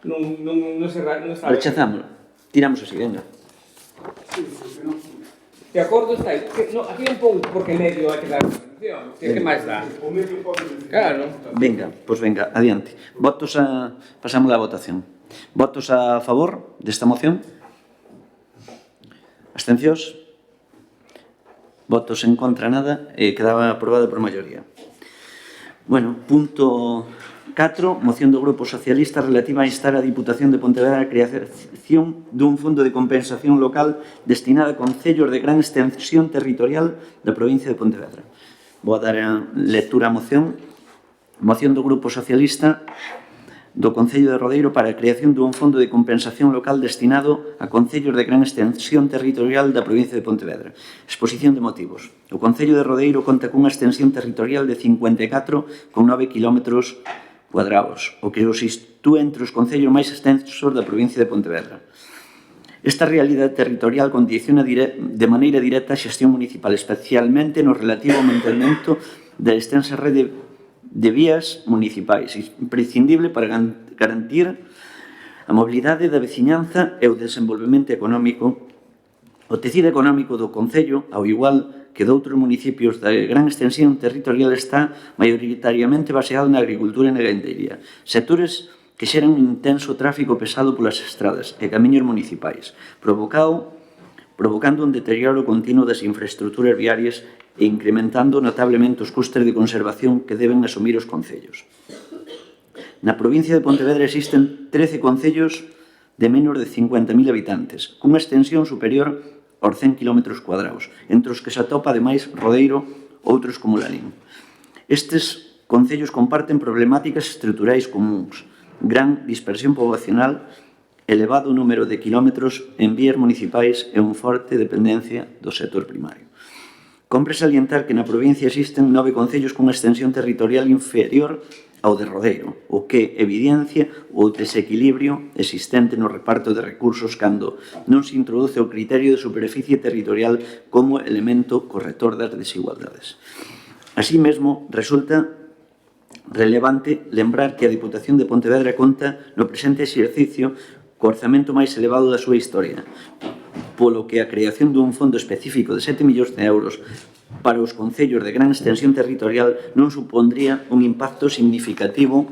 Non está... Rechazamos. Tiramos así, venga. De acordo está aí. Aquí hai un pouco porque medio hai que dar a moción. Que máis dá? O medio pode... Claro. Venga, pois venga, adiante. Pasamos a votación. Votos a favor desta moción? Abstencións? Votos en contra, nada, quedaba aprobada por maioría. Bueno, punto 4, moción do Grupo Socialista relativa a instar a Diputación de Pontevedra a creación dun fondo de compensación local destinado a concellos de gran extensión territorial da provincia de Pontevedra. Vou a dar a lectura á moción. Moción do Grupo Socialista do Concello de Rodeiro para a creación dun fondo de compensación local destinado a concellos de gran extensión territorial da provincia de Pontevedra. Exposición de motivos. O Concello de Rodeiro conta cunha extensión territorial de 54,9 km cuadrados, o que os sitúa entre os concellos máis extensos da provincia de Pontevedra. Esta realidade territorial condiciona de maneira directa a xestión municipal, especialmente no relativo ao mantemento da extensa rede de vías municipais, imprescindible para garantir a mobilidade da veciñanza e o desenvolvemento económico. O tecido económico do Concello, ao igual que doutros municipios da gran extensión territorial, está maioritariamente baseado na agricultura e na gandería, sectores que xeran un intenso tráfico pesado polas estradas e camiños municipais, provocando un deterioro continuo das infraestructuras viarias e incrementando notablemente os custes de conservación que deben asumir os concellos. Na provincia de Pontevedra existen 13 concellos de menos de 50.000 habitantes, cunha extensión superior aos 100 km cuadrados, entre os que se atopa, ademais, Rodeiro, outros como Lalín. Estes concellos comparten problemáticas estruturais comuns, gran dispersión poboacional, elevado número de kilómetros en vías municipais e unha forte dependencia do sector primario. Compre salientar que na provincia existen 9 concellos cunha extensión territorial inferior ao de Rodeiro, o que evidencia o desequilibrio existente no reparto de recursos cando non se introduce o criterio de superficie territorial como elemento corrector das desigualdades. Así mesmo, resulta relevante lembrar que a Diputación de Pontevedra conta no presente exercicio co orzamento máis elevado da súa historia, polo que a creación dun fondo específico de 7 millóns de euros para os concellos de gran extensión territorial non supondría un impacto significativo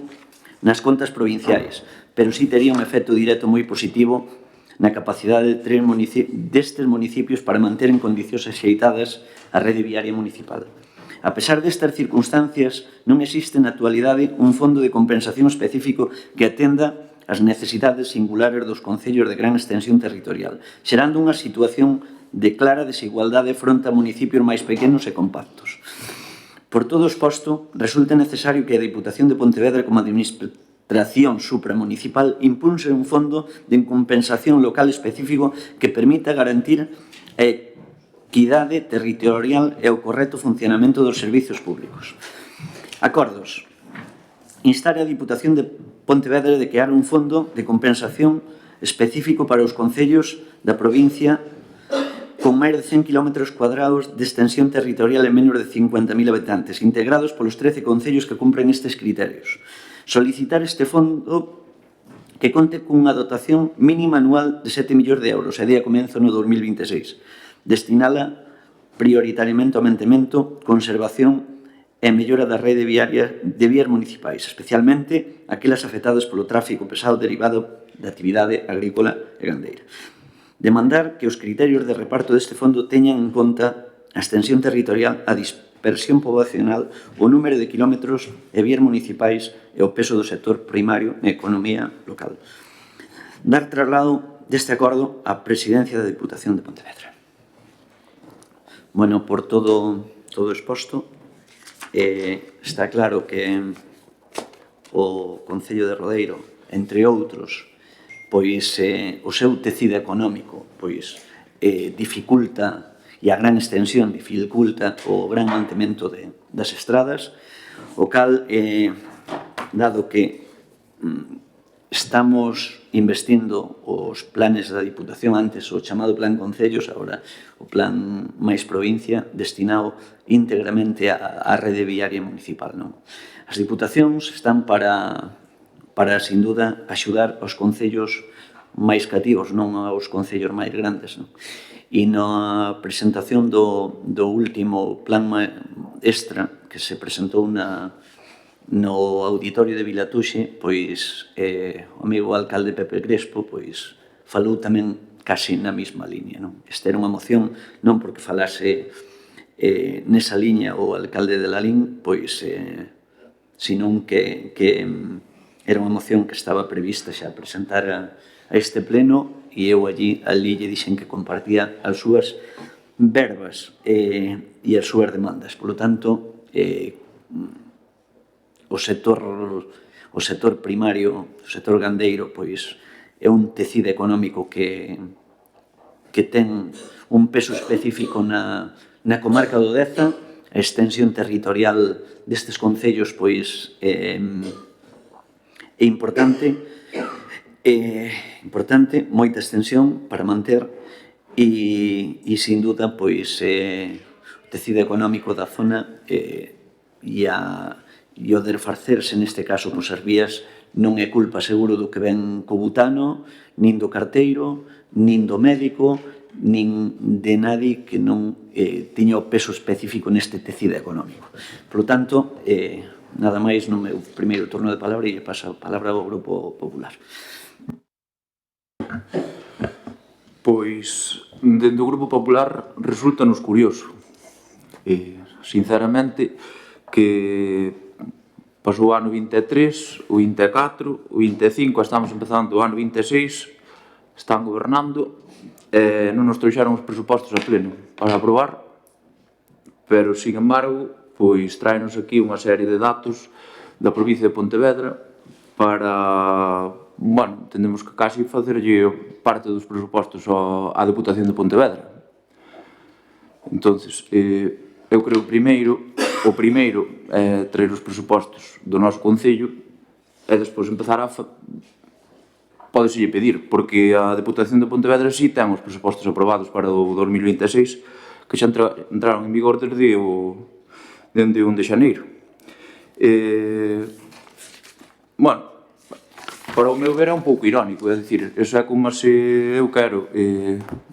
nas contas provinciais, pero sí tería un efecto directo moi positivo na capacidade destes municipios para manter en condicións axeitadas a rede viaria municipal. A pesar destas circunstancias, non existe na actualidade un fondo de compensación específico que atenda as necesidades singulares dos concellos de gran extensión territorial, xerando unha situación de clara desigualdade fronte a municipios máis pequenos e compactos. Por todo o exposto, resulta necesario que a Diputación de Pontevedra, como administración supramunicipal, impulse un fondo de compensación local específico que permita garantir a equidade territorial e o correcto funcionamento dos servizos públicos. Acordos. Instar a Diputación de Pontevedra de crear un fondo de compensación específico para os concellos da provincia con máis de 100 km cuadrados de extensión territorial e menos de 50.000 habitantes, integrados polos 13 concellos que cumpren estes criterios. Solicitar este fondo que conte cunha dotación mínima anual de 7 millóns de euros, e día comezo no 2026, destinala prioritariamente ao mantemento, conservación e mellora da rede viaria de vías municipais, especialmente aquelas afectadas polo tráfico pesado derivado da actividade agrícola e gandeira. Demandar que os criterios de reparto deste fondo teñan en conta a extensión territorial, a dispersión poboacional, o número de kilómetros e vías municipais e o peso do sector primario na economía local. Dar traslado deste acordo á Presidencia da Diputación de Pontevedra. Bueno, por todo exposto, está claro que o Concello de Rodeiro, entre outros, pois o seu tecido económico dificulta, e a gran extensión dificulta o gran mantemento das estradas, o cal, dado que estamos investindo os planes da Diputación, antes o chamado Plan Concellos, agora o Plan máis Provincia, destinado íntegramente á rede viaria municipal. As Diputacións están para, sin duda, axudar aos concellos máis cativos, non aos concellos máis grandes. E na presentación do último plan extra que se presentou no auditorio de Vilatuxe, pois o amigo alcalde Pepe Crespo falou tamén casi na mesma liña. Esta era unha moción non porque falase nesa liña o alcalde de Lalín, senón que era unha moción que estaba prevista xa presentar a este pleno, e eu ali lle dixen que compartía as súas verbas e as súas demandas. Por lo tanto, o sector primario, o sector gandeiro, é un tecido económico que ten un peso específico na comarca do Deza. A extensión territorial destes concellos é importante. Importante, moita extensión para manter e sin duda, pois, o tecido económico da zona e o de facerse, neste caso, pois as vías, non é culpa seguro do que ven co butano, nin do carteiro, nin do médico, nin de nadie que non tiña o peso específico neste tecido económico. Por lo tanto, nada máis no meu primeiro turno de palabra e paso a palabra ao Grupo Popular. Pois, dentro do Grupo Popular resulta-nos curioso, sinceramente, que pasou o ano 23, o 24, o 25, estamos empezando o ano 26, están gobernando, non nos trouxeron os presupostos a pleno para aprobar, pero, sin embargo, pois traenos aquí unha serie de datos da provincia de Pontevedra para, bueno, tendemos que casi facerlle parte dos presupostos á Deputación de Pontevedra. Entonces, eu creo que o primeiro é traer os presupostos do noso Concello e despois empezar a pódeselle pedir, porque a Deputación de Pontevedra sí ten os presupostos aprobados para o 2026 que xa entraron en vigor desde o 1 de xaneiro. Bueno, para o meu ver é un pouco irónico, é dicir, eso é como se eu quero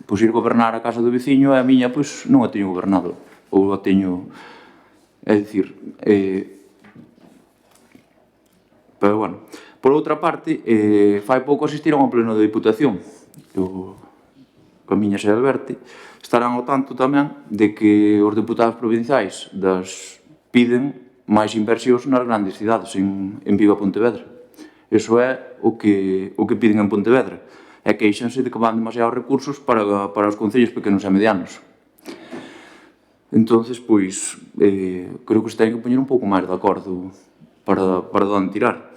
pois ir gobernar a casa do veciño e a miña pois non a teño gobernado, ou a teño, é dicir, pero bueno. Por outra parte, fai pouco asistiron ao pleno da Diputación, o Camiñas e Alberte, estarán ao tanto tamén de que os deputados provinciais piden máis inversións nas grandes cidades, en Vigo a Pontevedra. Iso é o que piden en Pontevedra. E queixanse de que van demasiados recursos para os concellos pequenos e medianos. Entón, pois, creo que se ten que poñer un pouco máis de acordo para onde tirar.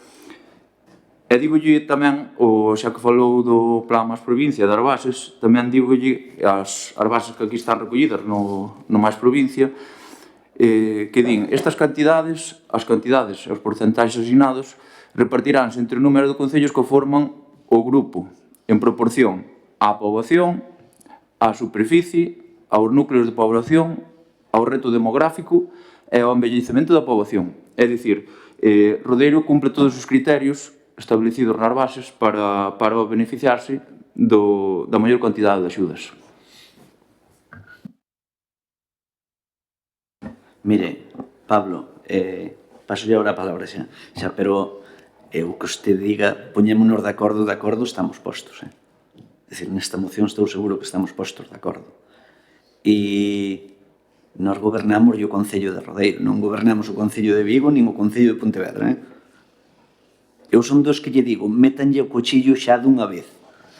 E dígolle tamén, xa que falou do Plan Máis Provincia das bases, tamén dígolle as bases que aquí están recollidas no Máis Provincia, que din, estas cantidades, as cantidades e os porcentaxes asignados repartiránse entre o número de concellos que forman o grupo en proporción á poboación, á superficie, aos núcleos de población, ao reto demográfico e ao envellecemento da poboación. É dicir, Rodeiro cumple todos os criterios establecidos nas bases para beneficiarse da maior cantidade de axudas. Mire, Pablo, paso agora a palabra xa, pero o que usted diga, poñémonos de acordo, estamos postos. É dicir, nesta moción estou seguro que estamos postos de acordo. E nós gobernamos o Concello de Rodeiro, non gobernamos o Concello de Vigo nin o Concello de Pontevedra. Eu son dos que lle digo, métanlle o cuchillo xa dunha vez,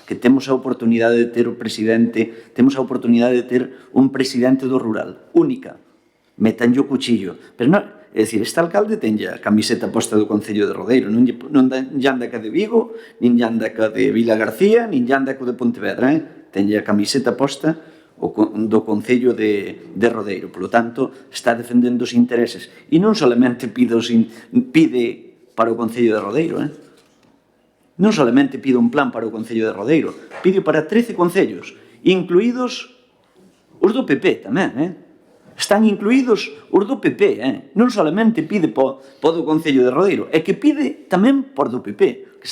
que temos a oportunidade de ter o presidente, temos a oportunidade de ter un presidente do rural, única. Métanlle o cuchillo. Pero non, é dicir, este alcalde tenlle a camiseta posta do Concello de Rodeiro, non anda ca de Vigo, nin anda ca de Vila García, nin anda ca de Pontevedra, tenlle a camiseta posta do Concello de Rodeiro. Por lo tanto, está defendendo os intereses. E non solamente pide para o Concello de Rodeiro, non solamente pide un plan para o Concello de Rodeiro, pide para 13 concellos, incluídos os do PP tamén, están incluídos os do PP, non solamente pide po do Concello de Rodeiro, é que pide tamén por do PP, que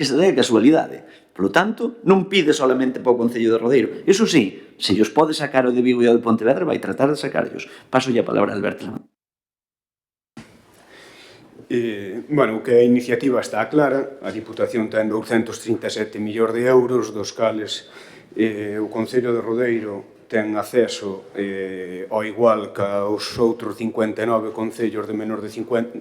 se dé casualidade. Por lo tanto, non pide solamente po Concello de Rodeiro. Iso sí, se os pode sacar o de Vigo e o de Pontevedra, vai tratar de sacarlos. Paso a palabra a Alberto. Bueno, que a iniciativa está clara, a Diputación ten 237 millóns de euros, dos cales o Concello de Rodeiro ten acceso ao igual que os outros 59 concellos de menor de 50.000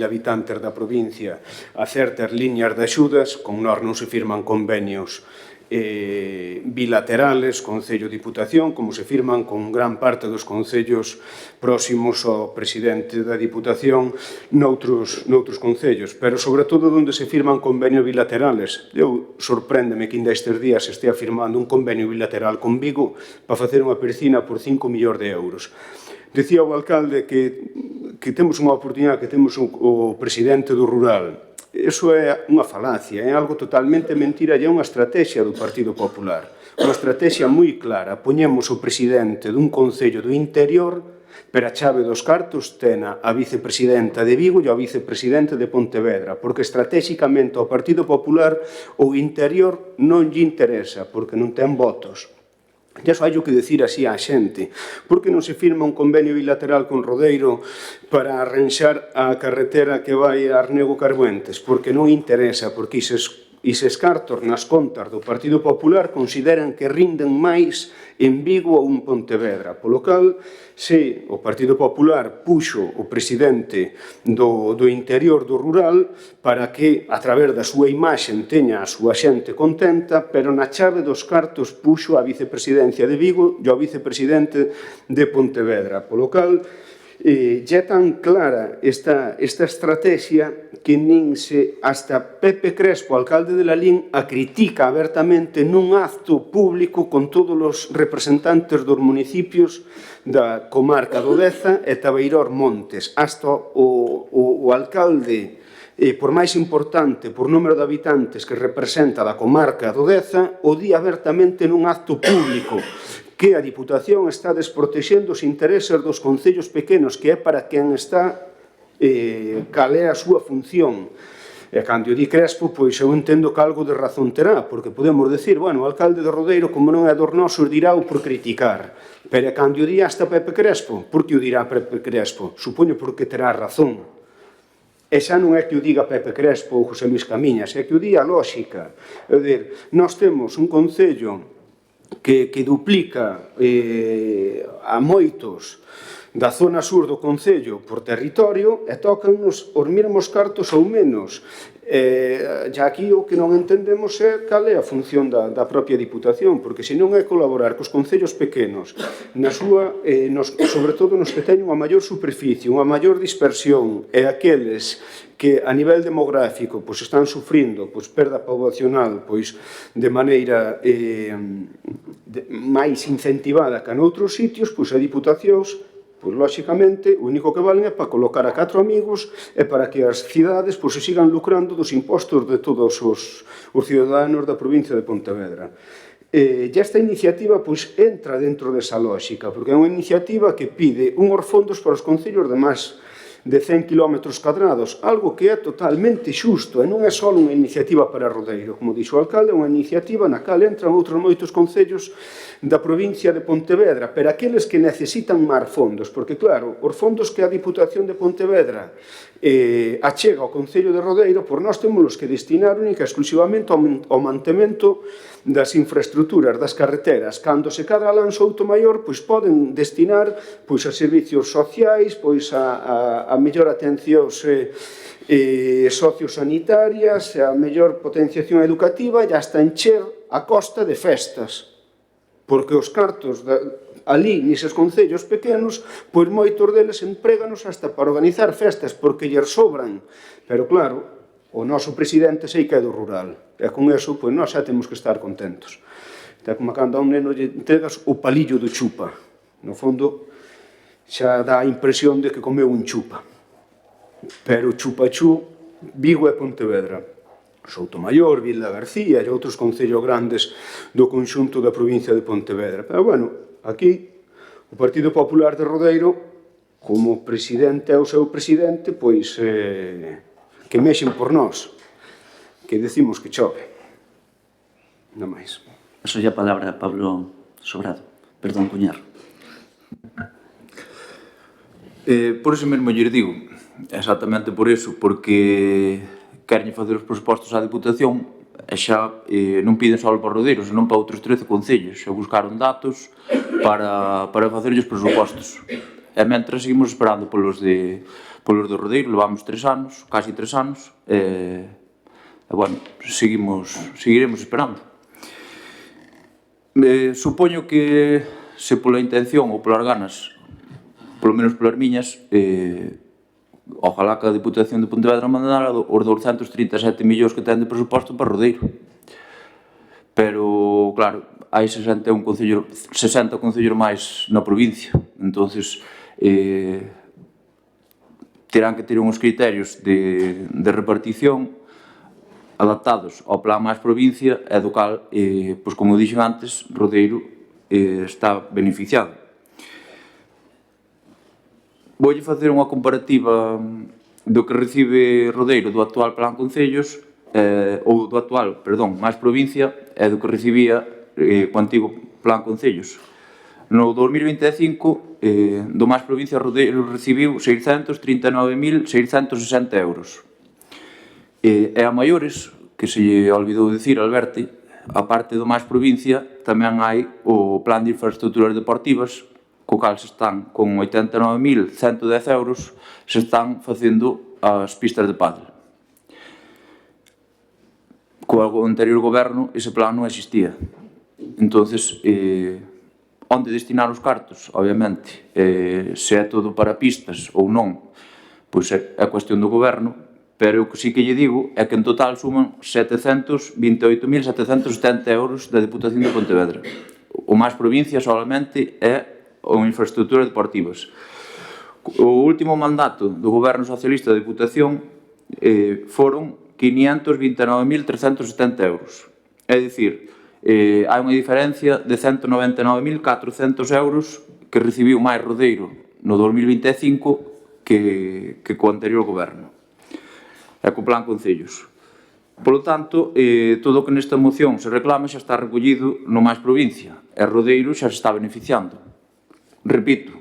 habitantes da provincia a certas liñas de axudas, con nós non se firman convenios bilaterales, Concello-Diputación, como se firman con gran parte dos concellos próximos ao presidente da Diputación noutros concellos, pero sobre todo onde se firman convenios bilaterales. Eu sorpréndeme que ainda estes días se estea firmando un convenio bilateral con Vigo para facer unha piscina por 5 millóns de euros. Dicía o alcalde que temos unha oportunidade, que temos o presidente do rural. Iso é unha falacia, é algo totalmente mentira e é unha estrategia do Partido Popular. Unha estrategia moi clara. Poñemos o presidente dun Concello do Interior, pero a chave dos cartos tena a vicepresidenta de Vigo e o vicepresidente de Pontevedra, porque estratégicamente ao Partido Popular o interior non lle interesa, porque non ten votos. E iso hai que decir así á xente. Por que non se firma un convenio bilateral con Rodeiro para arranxar a carretera que vai a Arnego Carbuentes? Porque non interesa, porque ises cartos nas contas do Partido Popular consideran que rinden máis en Vigo ou en Pontevedra. Polo cal, se o Partido Popular puxo o presidente do interior do rural para que, a través da súa imaxe, teña a súa xente contenta, pero na chave dos cartos puxo a vicepresidencia de Vigo e o vicepresidente de Pontevedra. Polo cal, é tan clara esta estrategia que nin se hasta Pepe Crespo, alcalde de Lalín, a critica abertamente nun acto público con todos os representantes dos municipios da comarca do Deza e Tabeirós Montes. Hasta o alcalde, por máis importante por número de habitantes que representa da comarca do Deza, o di abertamente nun acto público que a Diputación está desprotexendo os intereses dos concellos pequenos, que é para quen está, cal é a súa función. E cando di Crespo, pois eu entendo que algo de razón terá, porque podemos decir, bueno, o alcalde de Rodeiro, como non é dos nosos, dirá o por criticar. Pero cando di hasta Pepe Crespo, por que o dirá Pepe Crespo? Supoño porque terá razón. E xa non é que o diga Pepe Crespo ou José Luis Camiñas, é que o di a lógica. É dicir, nós temos un concello que duplica a moitos da zona sur do concello por territorio e tocan-nos os mesmos cartos ou menos. Já aquí o que non entendemos é cal é a función da propia Diputación, porque se non é colaborar cos concellos pequenos, na súa, sobre todo nos que teñen unha maior superficie, unha maior dispersión, e aqueles que a nivel demográfico pois están sufrindo pois perda poblacional pois de maneira máis incentivada que noutros sitios, pois a Diputacións, pois lóxicamente o único que valen é para colocar a 4 amigos e para que as cidades pois se sigan lucrando dos impostos de todos os ciudadanos da provincia de Pontevedra. E esta iniciativa pois entra dentro desa lógica, porque é unha iniciativa que pide unhos fondos para os concellos de máis de 100 km cadrados, algo que é totalmente xusto, e non é só unha iniciativa para Rodeiro, como dixo o alcalde, é unha iniciativa na cal entran outros moitos concellos da provincia de Pontevedra, pero aqueles que necesitan máis fondos, porque claro, os fondos que a Diputación de Pontevedra achega ao Concello de Rodeiro, por nós temos que destinar única exclusivamente ao mantemento das infraestructuras, das carreteras. Cando se cadra Alán Soutomaior, pois poden destinar pois a servicios sociais, pois a mellor atencións sociosanitarias, a mellor potenciación educativa e hasta encher a costa de festas. Porque os cartos ali, neses concellos pequenos, pois moitos deles empréganos hasta para organizar festas, porque lles sobran. Pero claro, o noso presidente sei que é do rural, e con eso, pois nós xa temos que estar contentos. Está como cando a un neno lle entregas o palillo do chupa. No fondo, xa dá a impresión de que comeu un chupa. Pero chupachú, Vigo e Pontevedra. Soutomaior, Vila García e outros concellos grandes do conxunto da provincia de Pontevedra. Pero, bueno, aquí, o Partido Popular de Rodeiro, como presidente é o seu presidente, pois que mexen por nós, que decimos que chove. Non máis. Paso a palabra a Pablo Sobrado. Perdón, Cuñar. Por iso mesmo lle digo, exactamente por iso, porque queren facer os presupostos á Diputación e xa non piden só para Rodeiro, senón para outros 13 concellos. Xa buscaron datos para facer os presupostos. E mentre seguimos esperando polos de Rodeiro, levamos 3 anos, casi 3 anos, e bueno, seguiremos esperando. Supoño que se pola intención ou polas ganas, polo menos polas miñas, ojalá que a Diputación de Pontevedra mandara os 237 millóns que ten de presuposto para Rodeiro. Pero, claro, hai 60 concellos máis na provincia. Entonces, terán que ter uns criterios de repartición adaptados ao plan máis provincia e do cal, pois como dixen antes, Rodeiro está beneficiado. Voulle facer unha comparativa do que recibe Rodeiro do actual plan concellos, ou do actual, perdón, máis provincia, e do que recibía co antigo plan concellos. No 2025, do máis provincia, Rodeiro recibiu 639.660 euros. E a maiores, que se lle olvidou dicir, Alberti, a parte do máis provincia, tamén hai o plan de infraestructuras deportivas, co cal se están, con 89.110 euros, se están facendo as pistas de pádel. Co anterior goberno, ese plan non existía. Entonces, onde destinar os cartos, obviamente, se é todo para pistas ou non, pois é cuestión do goberno, pero o que sí que lle digo é que en total suman 728.770 euros da Deputación de Pontevedra. O máis provincia solamente é ou infraestructuras deportivas. O último mandato do Goberno Socialista da Deputación foron 529.370 euros. É dicir, hai unha diferencia de 199.400 euros que recibiu máis Rodeiro no 2025 que co anterior goberno e co plan concellos. Polo tanto, todo o que nesta moción se reclama xa está recollido no máis provincia e Rodeiro xa se está beneficiando. Repito,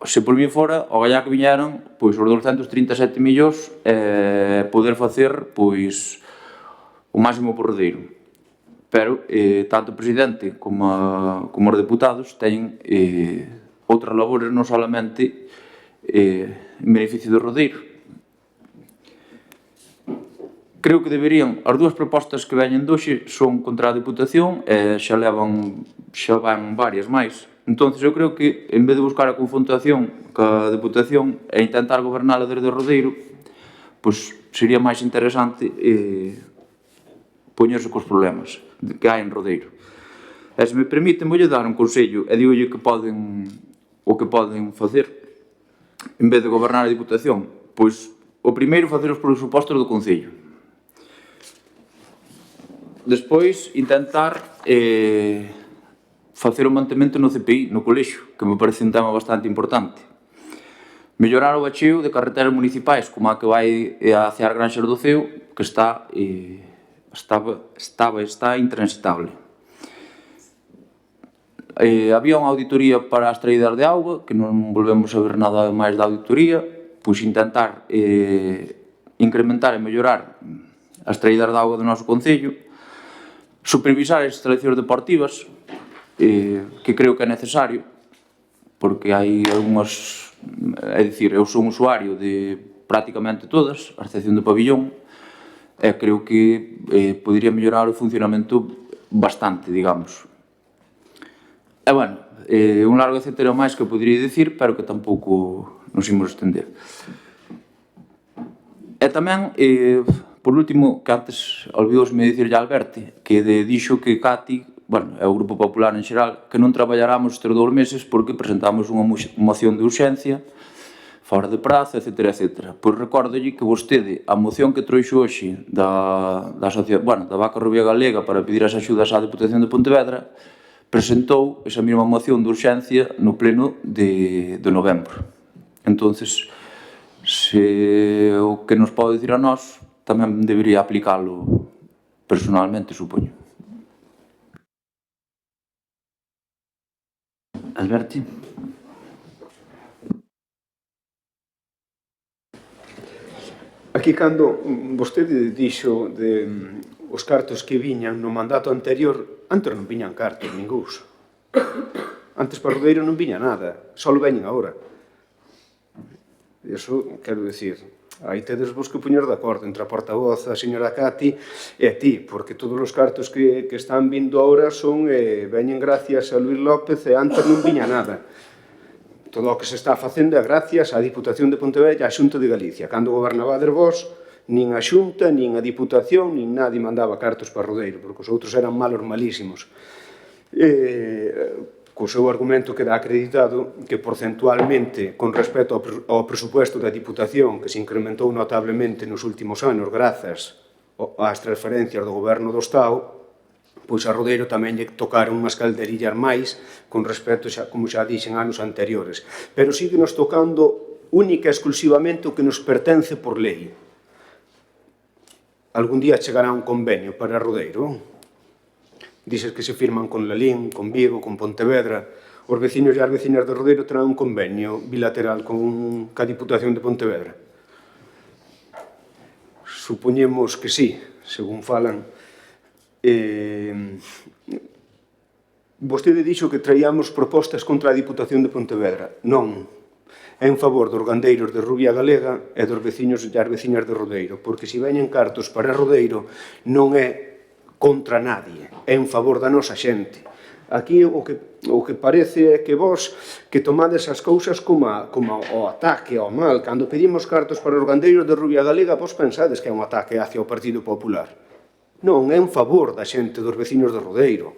se por mí fora, o gallá que viñeron, pois os 237 millóns poder facer, pois, o máximo por Rodeiro. Pero tanto o presidente como os deputados teñen outras labores, non solamente en beneficio do Rodeiro. Creo que deberían, as dúas propostas que veñen doxe son contra a Deputación e xa van varias máis. Entón, eu creo que, en vez de buscar a confrontación ca Deputación e intentar gobernala desde o Rodeiro, pois sería máis interesante poñerse cos problemas que hai en Rodeiro. E se me permiten, voulle dar un consello e digo o que poden facer en vez de gobernar a Diputación. Pois, o primeiro, facer os presupostos do Concello. Despois, intentar facer o mantemento no CPI, no colexio, que me parece un tema bastante importante. Mellorar o bacheo de carreteras municipais, como a que vai hacia as Granxas do Ceo, que está intransitable. Había unha auditoría para as traídas de auga, que non volvemos a ver nada máis da auditoría, pois intentar incrementar e mellorar as traídas de auga do noso Concello, supervisar as instalacións deportivas, que creo que é necesario, porque hai algunhas, é dicir, eu son usuario de prácticamente todas, a excepción do pabillón, e creo que podería mellorar o funcionamento bastante, digamos. E, bueno, un largo etcétera máis que podería dicir, pero que tampouco nos imos estender. E tamén, por último, que antes olvidóseme dicirlle a Alberti, que dixo que Cati, bueno, é o Grupo Popular en xeral, que non traballaramos estes 2 meses porque presentamos unha moción de urxencia fora de prazo, etcétera, etcétera. Pois recórdolle que vostede, a moción que trouxo hoxe da Vaca Rubia Galega para pedir as axudas á Deputación de Pontevedra, presentou esa mesma moción de urxencia no pleno de novembro. Entonces, se o que nos pode dicir a nós, tamén debería aplicalo personalmente, supoño. Alberti? Aquí, cando vostede dixo de os cartos que viñan no mandato anterior, antes non viñan cartos, ningúns. Antes para Rodeiro non viña nada, só veñen agora. Iso, quero dicir, aí tedes vos que poñer de acordo entre a portavoz, a señora Cati e a ti, porque todos os cartos que están vindo agora veñen gracias a Luís López e antes non viña nada. Todo o que se está facendo é gracias á Diputación de Pontevedra e á Xunta de Galicia. Cando gobernabades vos, nin a Xunta, nin a Diputación, nin nadie mandaba cartos para Rodeiro, porque os outros eran malos malísimos. Co seu argumento queda acreditado que porcentualmente, con respecto ao presupuesto da Diputación, que se incrementou notablemente nos últimos anos grazas as transferencias do goberno do Estado, pois a Rodeiro tamén lle tocaron unhas calderillas máis con respecto, como xa dixen, anos anteriores. Pero sigue nos tocando única e exclusivamente o que nos pertence por lei. Algún día chegará un convenio para Rodeiro. Dices que se firman con Lalín, con Vigo, con Pontevedra. Os veciños e as veciñas de Rodeiro terán un convenio bilateral con a Diputación de Pontevedra. Supoñemos que sí, según falan. Vostede dixo que traíamos propostas contra a Diputación de Pontevedra. Non, é en favor dos gandeiros de Rubia Galega e dos veciños e as veciñas de Rodeiro, porque se veñen cartos para Rodeiro non é contra nadie, é en favor da nosa xente. Aquí o que parece é que vos que tomades as cousas como o ataque ao mal. Cando pedimos cartos para os gandeiros de Rubia Galega, vos pensades que é un ataque hacia o Partido Popular. Non, é en favor da xente dos veciños de Rodeiro.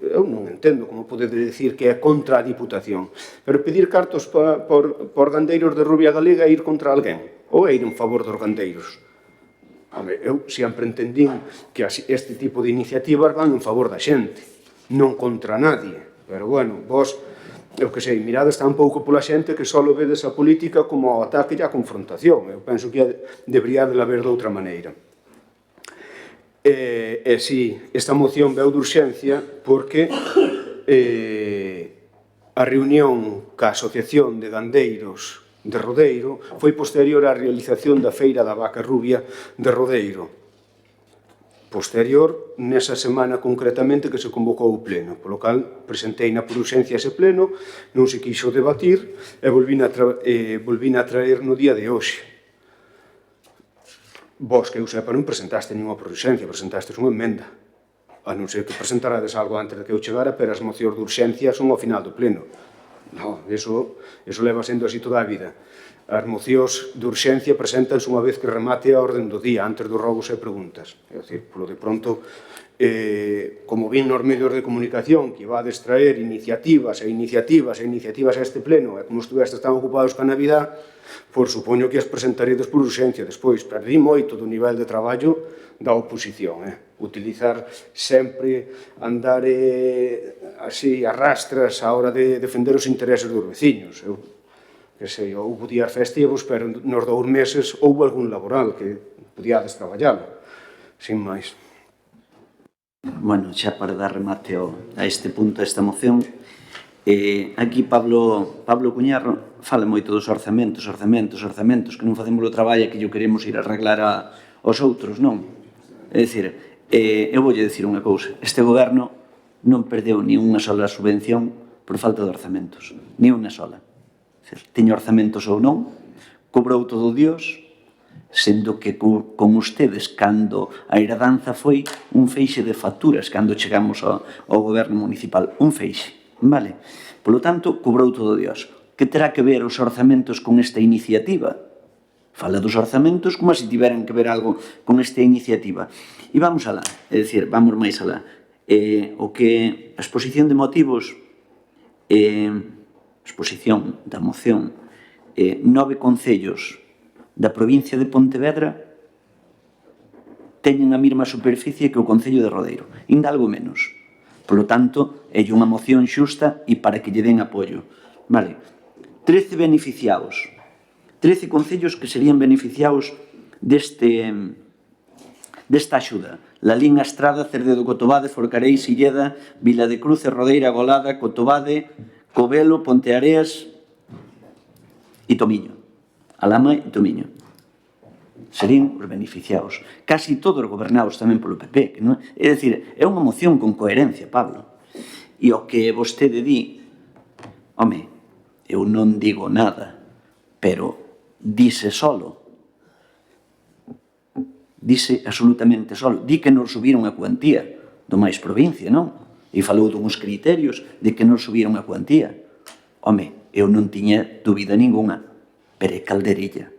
Eu non entendo como podedes dicir que é contra a Diputación. Pero pedir cartos por gandeiros de Rubia Galega é ir contra alguén, ou é ir en favor dos gandeiros? Eu sempre entendín que este tipo de iniciativas van en favor da xente, non contra nadie. Pero, bueno, vos, eu que sei, mirades tan pouco pola xente que só vedes a política como o ataque e a confrontación. Eu penso que debería de haber de outra maneira. E si, esta moción veu de urxencia porque a reunión ca Asociación de Gandeiros de Rodeiro foi posterior á realización da Feira da Vaca Rubia de Rodeiro. Posterior, nesa semana concretamente que se convocou o pleno, polo cal presenteina por urxencia ese pleno, non se quixo debatir e volvín a traer no día de hoxe. Vos, que eu sepa, non presentaste ninguna por urxencia, presentastes unha emenda. A non ser que presentarades algo antes de que eu chegara, pero as mocións de urxencia son ao final do pleno. Non, eso leva sendo así toda a vida. As mocións de urxencia presentanse unha vez que remate a orden do día, antes dos rogos e preguntas. É dicir, polo de pronto, como vin nos medios de comunicación que vades traer iniciativas a este pleno, e como estuvestes tan ocupados ca Navidad, por supoño que as presentaredes por urxencia despois. Perdí moito do nivel de traballo da oposición. Utilizar sempre, andar así a rastras a hora de defender os intereses dos veciños. Eu, que sei, houve días festivos, pero nos 2 meses houve algún laboral que podíades traballalo, sin máis. Bueno, xa para dar remate a este punto, a esta moción, aquí Pablo Cuñarro fala moito dos orzamentos, que non facemos o traballo que yo queremos ir a arreglar aos outros, non? É dicir, eu voulle dicir unha cousa, este goberno non perdeu ni unha sola subvención por falta de orzamentos, ni unha sola. Tiña orzamentos ou non, cobrou todo Dios, sendo que con ustedes, cando a herdanza foi un feixe de facturas, cando chegamos ao goberno municipal, un feixe, vale? Polo tanto, cobrou todo Dios. Que terá que ver os orzamentos con esta iniciativa? Fala dos orzamentos como se tiveran que ver algo con esta iniciativa. E vamos alá, é dicir, vamos máis alá. O que a exposición de motivos, exposición da moción, 9 concellos da provincia de Pontevedra teñen a mesma superficie que o concello de Rodeiro, ainda algo menos. Por lo tanto, é unha moción xusta e para que lle den apoio. Vale. 13 beneficiados. 13 concellos que serían beneficiados desta axuda. Lalín, Estrada, Cerdedo, Cotobade, Forcarei, Silleda, Vila de Cruz, Rodeira, Golada, Cotobade, Covelo, Ponteareas e Tomiño. Alama e Tomiño. Serían os beneficiados. Casi todos gobernados tamén polo PP. É dicir, é unha moción con coherencia, Pablo. E o que vostede di, home, eu non digo nada, pero dice solo. Dice absolutamente solo. Di que non subiron a cuantía do máis provincia, non? E falou dunhos criterios de que non subiron a cuantía. Home, eu non tiña dúbida ninguna, pero é calderilla.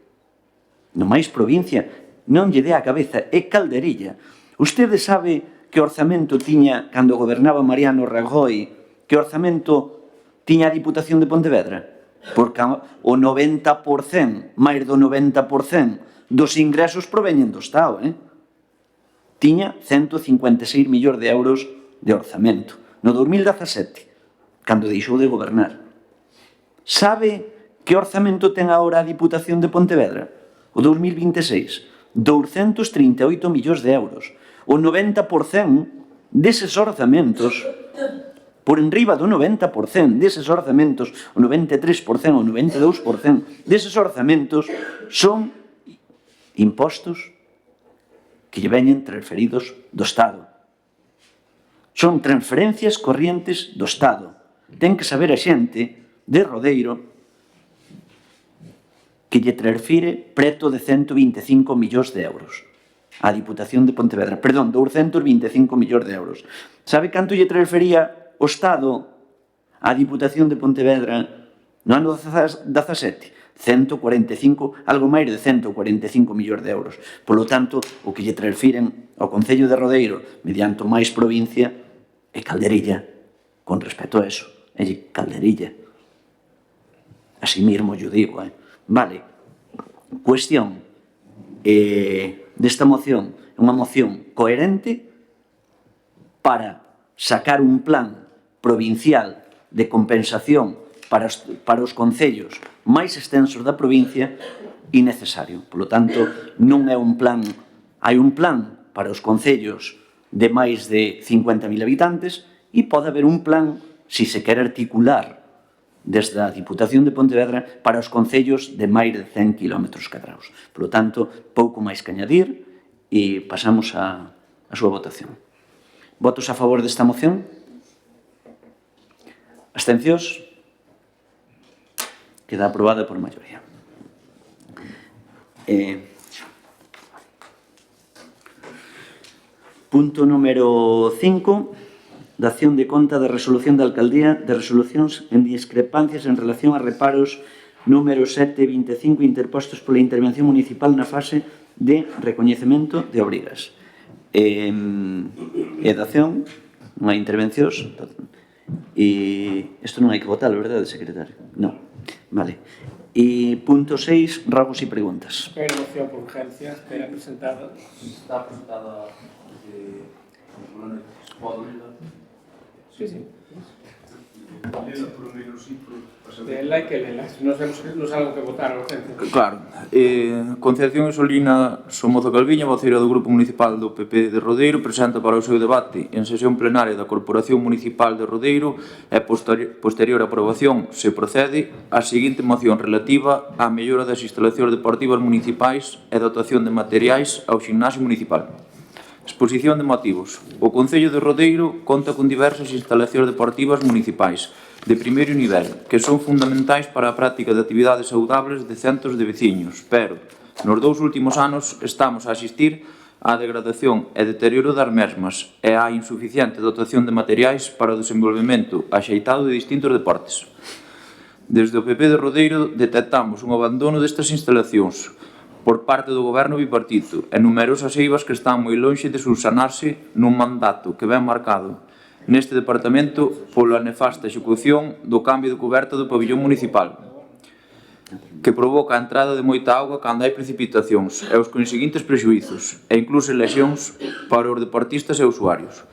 No máis provincia non lle dé a cabeza, é calderilla. Usted sabe que orzamento tiña, cando gobernaba Mariano Rajoy, que orzamento tiña a Diputación de Pontevedra? Porque o 90%, máis do 90% dos ingresos proveñen do Estado, tiña 156 millóns de euros de orzamento. No 2017, cando deixou de gobernar. Sabe que orzamento ten agora a Diputación de Pontevedra? O 2026, 238 millóns de euros. O 90% deses orzamentos, por enriba do 90% deses orzamentos, o 93%, o 92% deses orzamentos son impostos que lle veñen transferidos do Estado. Son transferencias corrientes do Estado. Ten que saber a xente de Rodeiro que lle transfire preto de 125 millóns de euros á Diputación de Pontevedra. Perdón, 225 millóns de euros. Sabe canto lle transfería o Estado á Diputación de Pontevedra no ano 17? 145, algo máis de 145 millóns de euros. Por lo tanto, o que lle transfiren ao Concello de Rodeiro mediante máis provincia é calderilla. Con respecto a eso, é calderilla. Así mismo yo digo, Vale. Cuestión desta moción, unha moción coherente para sacar un plan provincial de compensación para os concellos máis extensos da provincia e necesario. Por lo tanto, non é un plan, hai un plan para os concellos de máis de 50.000 habitantes e pode haber un plan, se se quer articular desde a Diputación de Pontevedra para os concellos de máis de 100 km cadrados. Por lo tanto, pouco máis que añadir e pasamos a súa votación. Votos a favor desta moción? Abstencións? Queda aprobada por maioría. Punto número 5. Dación de conta da resolución da Alcaldía de resolucións en discrepancias en relación a reparos número 725 interpostos pola intervención municipal na fase de recoñecemento de obrigas. Dación, non hai intervencións, e isto non hai que votar, verdade, secretario? Non. Vale. E punto 6, rogos e preguntas. Pero moción por urgencia, espera presentada. Está presentada Sí. Lela que lela, non sabemos algo que votar a urgencia. Claro. Concepción Isolina Somoza Calviño, voceira do Grupo Municipal do PP de Rodeiro, presenta para o seu debate en sesión plenaria da Corporación Municipal de Rodeiro e posterior aprobación, se procede, a seguinte moción relativa á mellora das instalacións deportivas municipais e dotación de materiais ao ximnasio municipal. Exposición de motivos. O Concello de Rodeiro conta con diversas instalacións deportivas municipais de primeiro nivel, que son fundamentais para a práctica de actividades saudables de centos de veciños, pero nos 2 últimos anos estamos a asistir á degradación e deterioro das mesmas e á insuficiente dotación de materiais para o desenvolvemento axeitado de distintos deportes. Desde o PP de Rodeiro detectamos un abandono destas instalacións por parte do goberno bipartito e numerosas eivas que están moi lonxe de subsanarse nun mandato que ven marcado neste departamento pola nefasta execución do cambio de coberta do pabillón municipal, que provoca a entrada de moita auga cando hai precipitacións e os conseguintes prexuízos e incluso lesións para os deportistas e usuarios.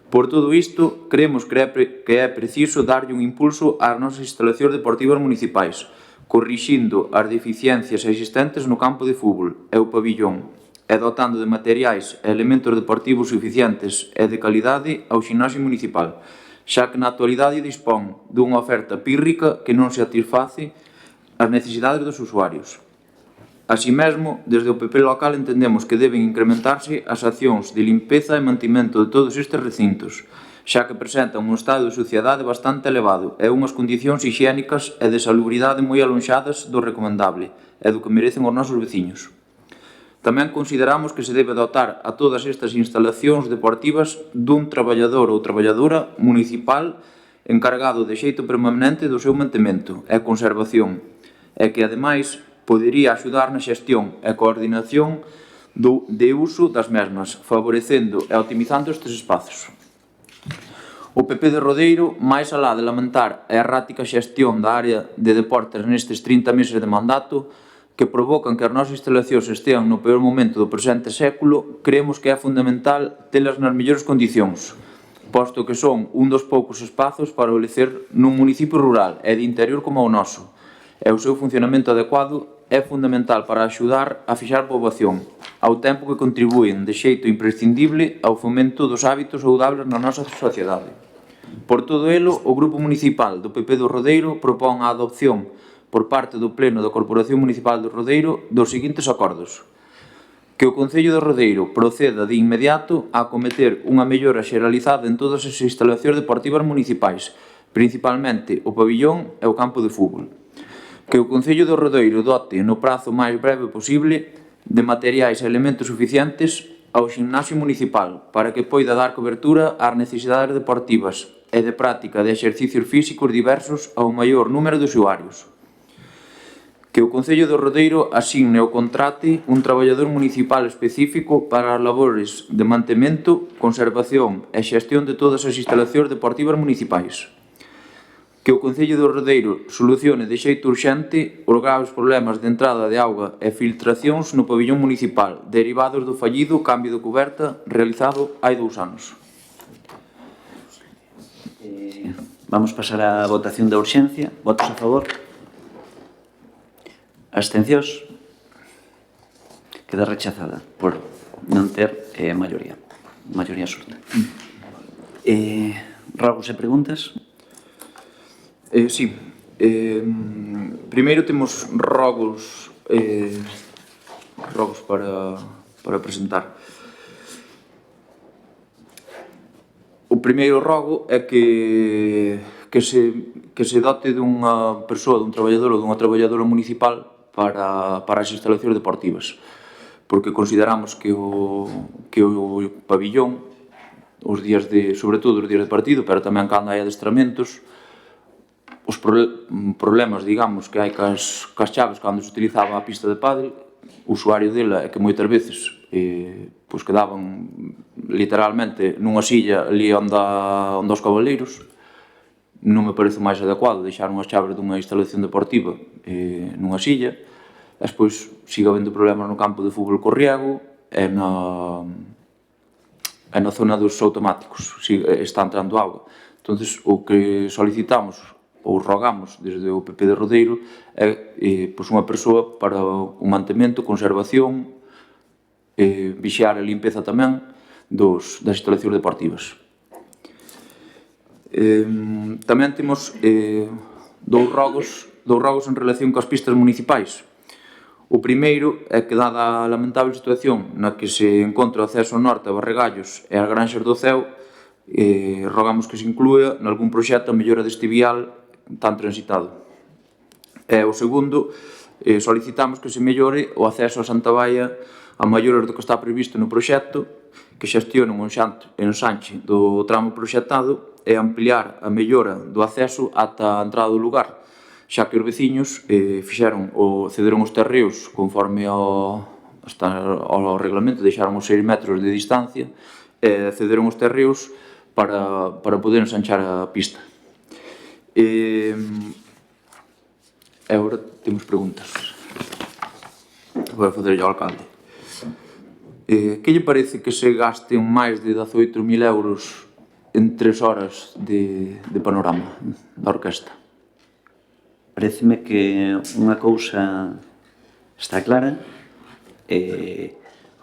Por todo isto, creemos que é preciso darlle un impulso ás nosas instalacións deportivas municipais, corrixindo as deficiencias existentes no campo de fútbol e o pabillón, e dotando de materiais e elementos deportivos suficientes e de calidade ao ximnasio municipal, xa que na actualidade dispón dunha oferta pírrica que non satisface as necesidades dos usuarios. Así mesmo, desde o PP local entendemos que deben incrementarse as accións de limpeza e mantimento de todos estes recintos, xa que presentan un estado de suciedade bastante elevado e unhas condicións hixiénicas e de salubridade moi alonxadas do recomendable e do que merecen os nosos veciños. Tamén consideramos que se debe dotar a todas estas instalacións deportivas dun traballador ou traballadora municipal encargado de xeito permanente do seu mantemento e conservación, e que, ademais, podería axudar na xestión e coordinación de uso das mesmas, favorecendo e optimizando estes espazos. O PP de Rodeiro, máis alá de lamentar a errática xestión da área de deportes nestes 30 meses de mandato, que provocan que as nosas instalacións estean no peor momento do presente século, creemos que é fundamental telas nas mellores condicións, posto que son un dos poucos espazos para o lecer nun municipio rural e de interior como o noso, e o seu funcionamento adecuado é fundamental para axudar a fixar poboación, ao tempo que contribúen de xeito imprescindible ao fomento dos hábitos saudables na nosa sociedade. Por todo elo, o Grupo Municipal do PP do Rodeiro propón a adopción por parte do Pleno da Corporación Municipal do Rodeiro dos seguintes acordos: que o Concello de Rodeiro proceda de inmediato a acometer unha mellora xeralizada en todas as instalacións deportivas municipais, principalmente o pabillón e o campo de fútbol. Que o Concello de Rodeiro dote no prazo máis breve posible de materiais e elementos suficientes ao ximnasio municipal para que poida dar cobertura ás necesidades deportivas e de práctica de exercicios físicos diversos ao maior número de usuarios. Que o Concello de Rodeiro asigne ou contrate un traballador municipal específico para as labores de mantemento, conservación e xestión de todas as instalacións deportivas municipais. Que o Concello de Rodeiro solucione de xeito urxente os graves problemas de entrada de auga e filtracións no pabillón municipal derivados do fallido cambio de cuberta realizado hai 2 anos. Vamos pasar á votación da urxencia. Votos a favor? Abstencións? Queda rechazada por non ter maioría absoluta. Rogos e preguntas? Sí. Primeiro temos rogos para presentar. O primeiro rogo é que se dote dunha persoa, dun traballador ou dunha traballadora municipal para as instalacións deportivas, porque consideramos que o pabillón, os días sobre todo os días de partido, pero tamén cando hai adestramentos, os problemas, digamos, que hai cas chaves cando se utilizaba a pista de pádel, o usuario dela é que moitas veces quedaban literalmente nunha silla ali onde os cabaleiros. Non me parece máis adecuado deixar unhas chaves dunha instalación deportiva nunha silla, e despois siga habendo problemas no campo de fútbol co riego e na zona dos automáticos, está entrando auga. Entón, o que solicitamos ou rogamos desde o PP de Rodeiro é unha persoa para o mantemento, conservación, vixiar a limpeza tamén das instalacións deportivas. Tamén temos 2 rogos en relación coas pistas municipais. O primeiro é que, dada a lamentable situación na que se encontra o acceso ao norte a Barregallos e as Granxas do Ceo, rogamos que se inclúa nalgún proxecto a mellora deste vial tan transitado. E o segundo, solicitamos que se mellore o acceso a Santa Baia a maiores do que está previsto no proxecto, que xestione un ensanche do tramo proxectado e ampliar a mellora do acceso ata a entrada do lugar, xa que os veciños cederon os terreos conforme ao reglamento, deixaron os 6 metros de distancia e cederon os terreos para poder ensanchar a pista. E agora temos preguntas. Vou fazer ao alcalde. Que lle parece que se gasten máis de 18.000 euros en 3 horas de panorama da orquesta? Pareceme que unha cousa está clara.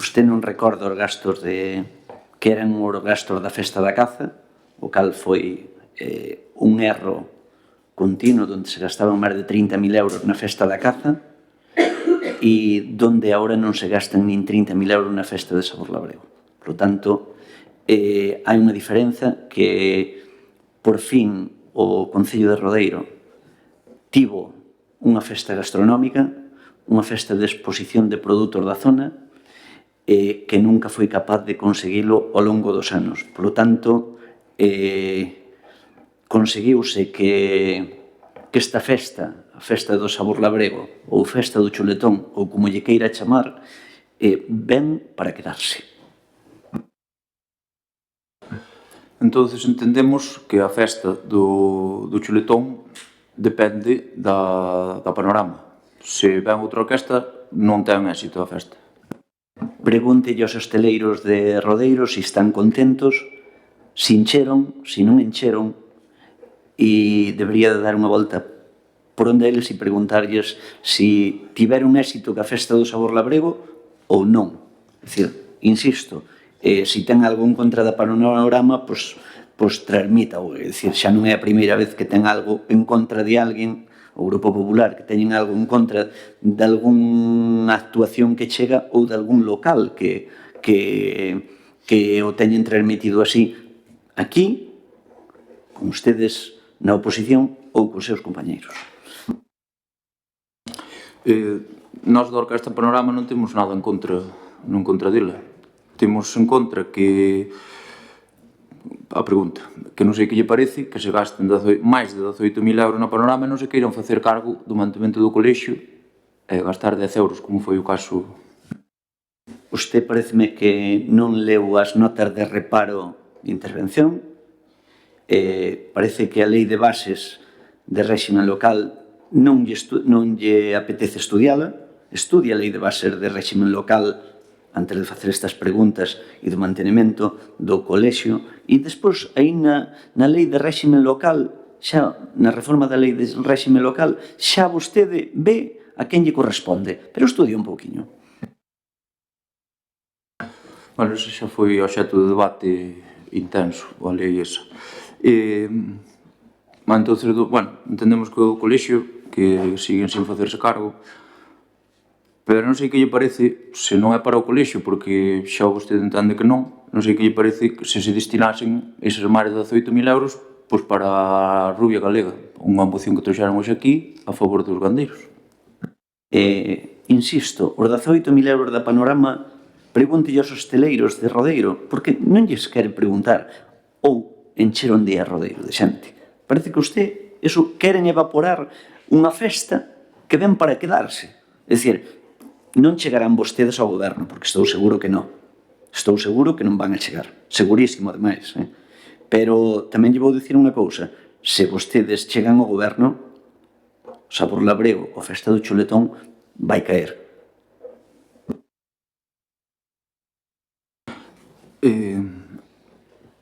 Usted non recorda os gastos que eran os gastos da festa da caza, o cal foi un erro continuo onde se gastaban máis de 30.000 euros na festa da caza e donde agora non se gastan nin 30.000 euros na festa de Sabor Labrego. Por lo tanto, hai unha diferenza que, por fin, o Concello de Rodeiro tivo unha festa gastronómica, unha festa de exposición de produtos da zona, que nunca foi capaz de conseguilo ao longo dos anos. Por lo tanto, conseguiuse que esta festa, a festa do Sabor Labrego ou festa do Chuletón, ou como lle queira chamar, ven para quedarse. Entón, entendemos que a festa do Chuletón depende da panorama. se ven outra orquesta, non ten éxito a festa. Pregúntelle aos hosteleiros de Rodeiro se están contentos, se encheron, se non encheron, e debería de dar unha volta por onde eles e preguntarlles se tiveron éxito ca festa do sabor labrego ou non. É dicir, insisto, se ten algo en contra da panorama, pois transmítao. É dicir, xa non é a primeira vez que ten algo en contra de alguén, o Grupo Popular, que teñen algo en contra de algunha actuación que chega ou de algún local que o teñen transmitido así aquí, con ustedes na oposición ou cos seus compañeiros. Nós da Orquesta Panorama non temos nada en contra dela. Temos en contra que a pregunta, que non sei que lle parece que se gasten máis de 18.000 euros na Panorama e non se queiran facer cargo do mantemento do colexio e gastar 10 euros, como foi o caso. Usted pareceme que non leu as notas de reparo de intervención. Parece que a lei de bases de réxime local non lle apetece estudiala. Estudia a lei de bases de réxime local antes de facer estas preguntas e do mantenimento do colexio. E despois, aí na lei de réxime local, xa na reforma da lei de réxime local, xa vostede ve a quen lle corresponde. Pero estudia un pouquiño. Bueno, ese xa foi obxecto de debate intenso, a lei esa. Entonces, bueno, entendemos que o colexio, que siguen sin facerse cargo, pero non sei que lle parece, se non é para o colexio, porque xa vostede entende que non sei que lle parece que se destinasen eses máis de 18.000 euros pois para a Rubia Galega, unha moción que trouxeron hoxe aquí a favor dos gandeiros. Insisto, os 18.000 euros da Panorama, pregúntelle aos hosteleiros de Rodeiro, porque non lles quere preguntar ou encheron de a Rodeiro de xente. Parece que usted, eso, queren evaporar unha festa que ven para quedarse. É dicir, non chegarán vostedes ao goberno, porque estou seguro que non. Estou seguro que non van a chegar. Segurísimo, ademais. Pero tamén lle vou dicir unha cousa. Se vostedes chegan ao goberno, o sabor labrego, a festa do chuletón, vai caer.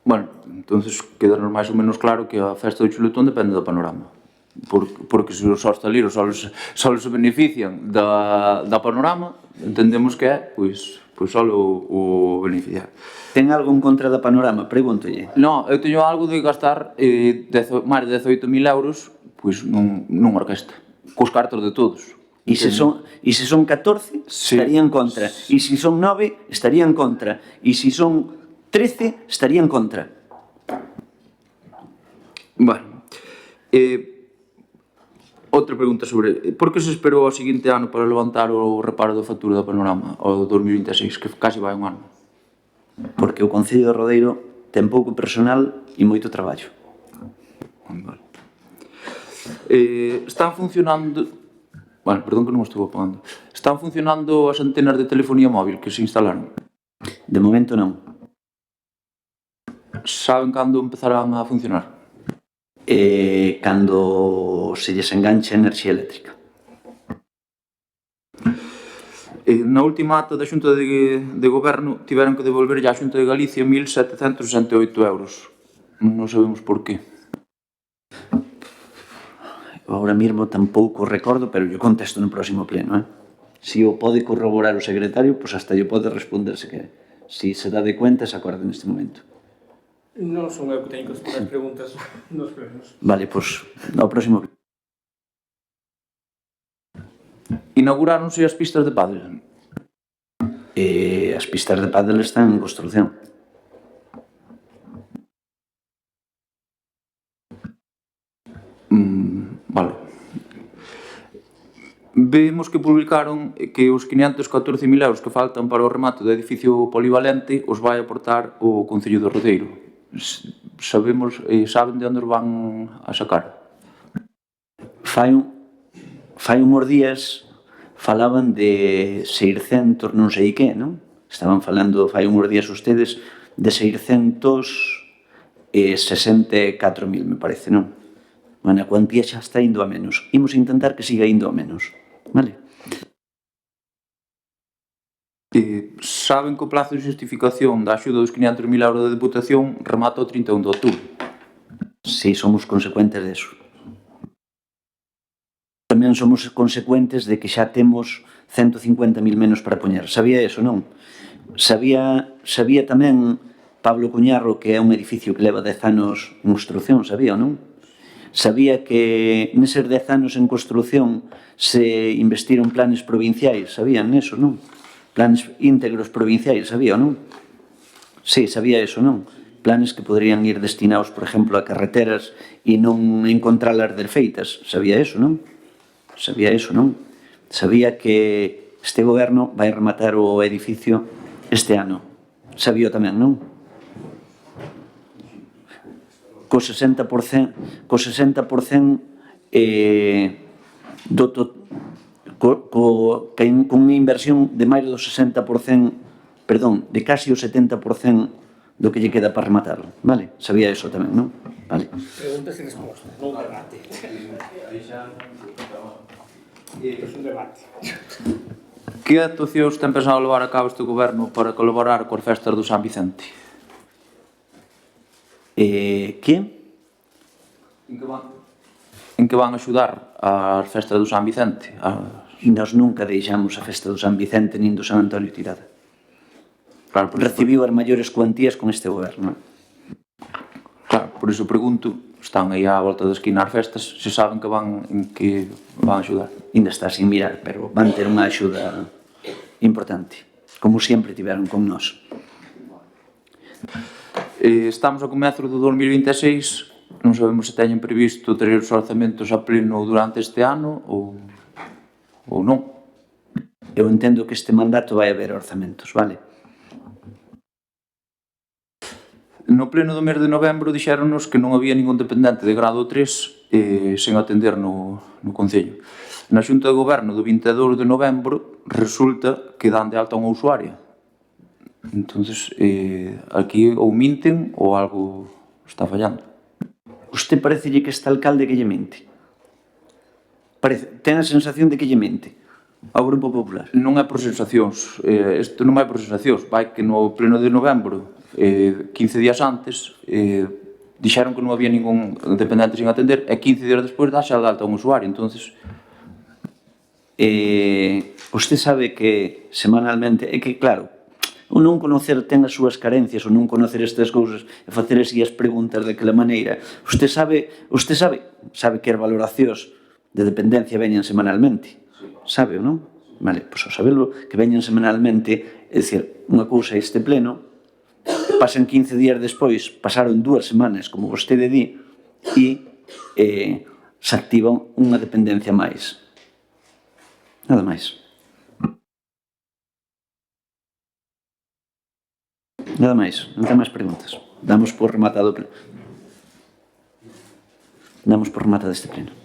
Bueno, entonces quedarnos máis ou menos claro que a festa do chuletón depende do Panorama. Porque se os hostaleiros só se benefician da Panorama, entendemos que é, pois só o beneficiar. Ten algo en contra da Panorama? Pregúntolle. Non, eu teño algo de gastar máis de 18.000 euros pois nunha orquesta, cos cartos de todos. E se son 14, estaría en contra. E se son 9, estaría en contra. E se son 13, estaría en contra. Bueno, outra pregunta sobre por que se esperou ao seguinte ano para levantar o reparo da factura da Panorama, ao 2026, que casi vai un ano? Porque o Concello de Rodeiro ten pouco personal e moito traballo. Vale. Están funcionando... Bueno, perdón que non estou apagando. Están funcionando as antenas de telefonía móvil que se instalaron? De momento non. Saben cando empezarán a funcionar? Cando se lles enganche a enerxía eléctrica. Na última ata da Xunta de Goberno tiveron que devolverlle á Xunta de Galicia 1.768 euros. Non sabemos por qué. Ahora mesmo tampouco recordo, pero yo contesto no próximo pleno. Si o pode corroborar o secretario, pois hasta yo pode responder se quere. Si se dá de cuenta, se acorda neste momento. Non son eu que teño que responder as preguntas nos plenos. Vale, pois, ao próximo pleno. Inauguráronse as pistas de pádel? As pistas de pádel están en construción. Vale. Vemos que publicaron que os 514.000 euros que faltan para o remate do edificio polivalente os vai aportar o Concello de Rodeiro. Saben de onde os van a sacar? Fai uns días falaban de 600 non sei que, non? Estaban falando, fai uns días ustedes, de 664.000, me parece, non? Bueno, a cuantía xa está indo a menos. Imos intentar que siga indo a menos. Vale? Saben que o plazo de justificación da axuda dos 500.000 euros da Deputación remata o 31 de outubro. Si somos consecuentes deso. Tamén somos consecuentes de que xa temos 150.000 menos para poñer. Sabía eso, non? Sabía tamén Pablo Cuñarro que é un edificio que leva 10 anos en construción, sabía ou non? Sabía que neses 10 anos en construción se investiron planes provinciais, sabían eso, non? Planes íntegros provinciais, sabía ou non? Sí, sabía eso, non? Planes que poderían ir destinados, por exemplo, a carreteras e non encontralas desfeitas, sabía eso, non? Sabía eso, non? Sabía que este goberno vai rematar o edificio este ano. Sabía tamén, non? Co 60% con unha inversión de máis do 60%, perdón, de casi o 70% do que lle queda para rematarlo, vale? Sabía eso tamén, non? Vale. Preguntas e respostas, non un debate. É un debate. Que actuacións ten pensado levar a cabo este goberno para colaborar coas festas do San Vicente? Que? En que van axudar as festas do San Vicente? Nós nunca deixamos a festa do San Vicente nin do San Antonio tirada. Claro, Recibiu as maiores cuantías con este goberno. Claro, por iso pregunto, están aí á volta da esquina as festas, se saben que van axudar. Ainda está sin mirar, pero van ter unha axuda importante, como sempre tiveron con nós. Estamos a comezos do 2026, non sabemos se teñen previsto ter os orzamentos a pleno durante este ano ou non. Eu entendo que este mandato vai haber orzamentos, vale? No pleno do mes de novembro dixéronnos que non había ningún dependente de grado 3 sen atender no Concello. Na Xunta de Goberno do 22 de novembro resulta que dan de alta unha usuaria. Entonces, aquí ou minten ou algo está fallando. Usted parecelle que este alcalde que lle mente? Ten a sensación de que lle mente ao Grupo Popular? Non é por sensacións, isto non vai por sensacións, vai que no pleno de novembro, 15 días antes, dixeron que non había ningún dependente sin atender e 15 días despois dáse de alta un usuario, entonces... Usted sabe que semanalmente, é que claro, o non conocer ten as súas carencias, o non conocer estas cousas e facer así as preguntas daquela maneira. Usted sabe que as valoracións de dependencia veñan semanalmente, sabe ou non? Vale, pois ao saberlo que veñan semanalmente, é dicir, unha cousa é este pleno, pasan 15 días despois, pasaron 2 semanas, como vostede di, e se activa unha dependencia máis. Nada máis. Nada máis, non ten máis preguntas. Damos por rematado este pleno.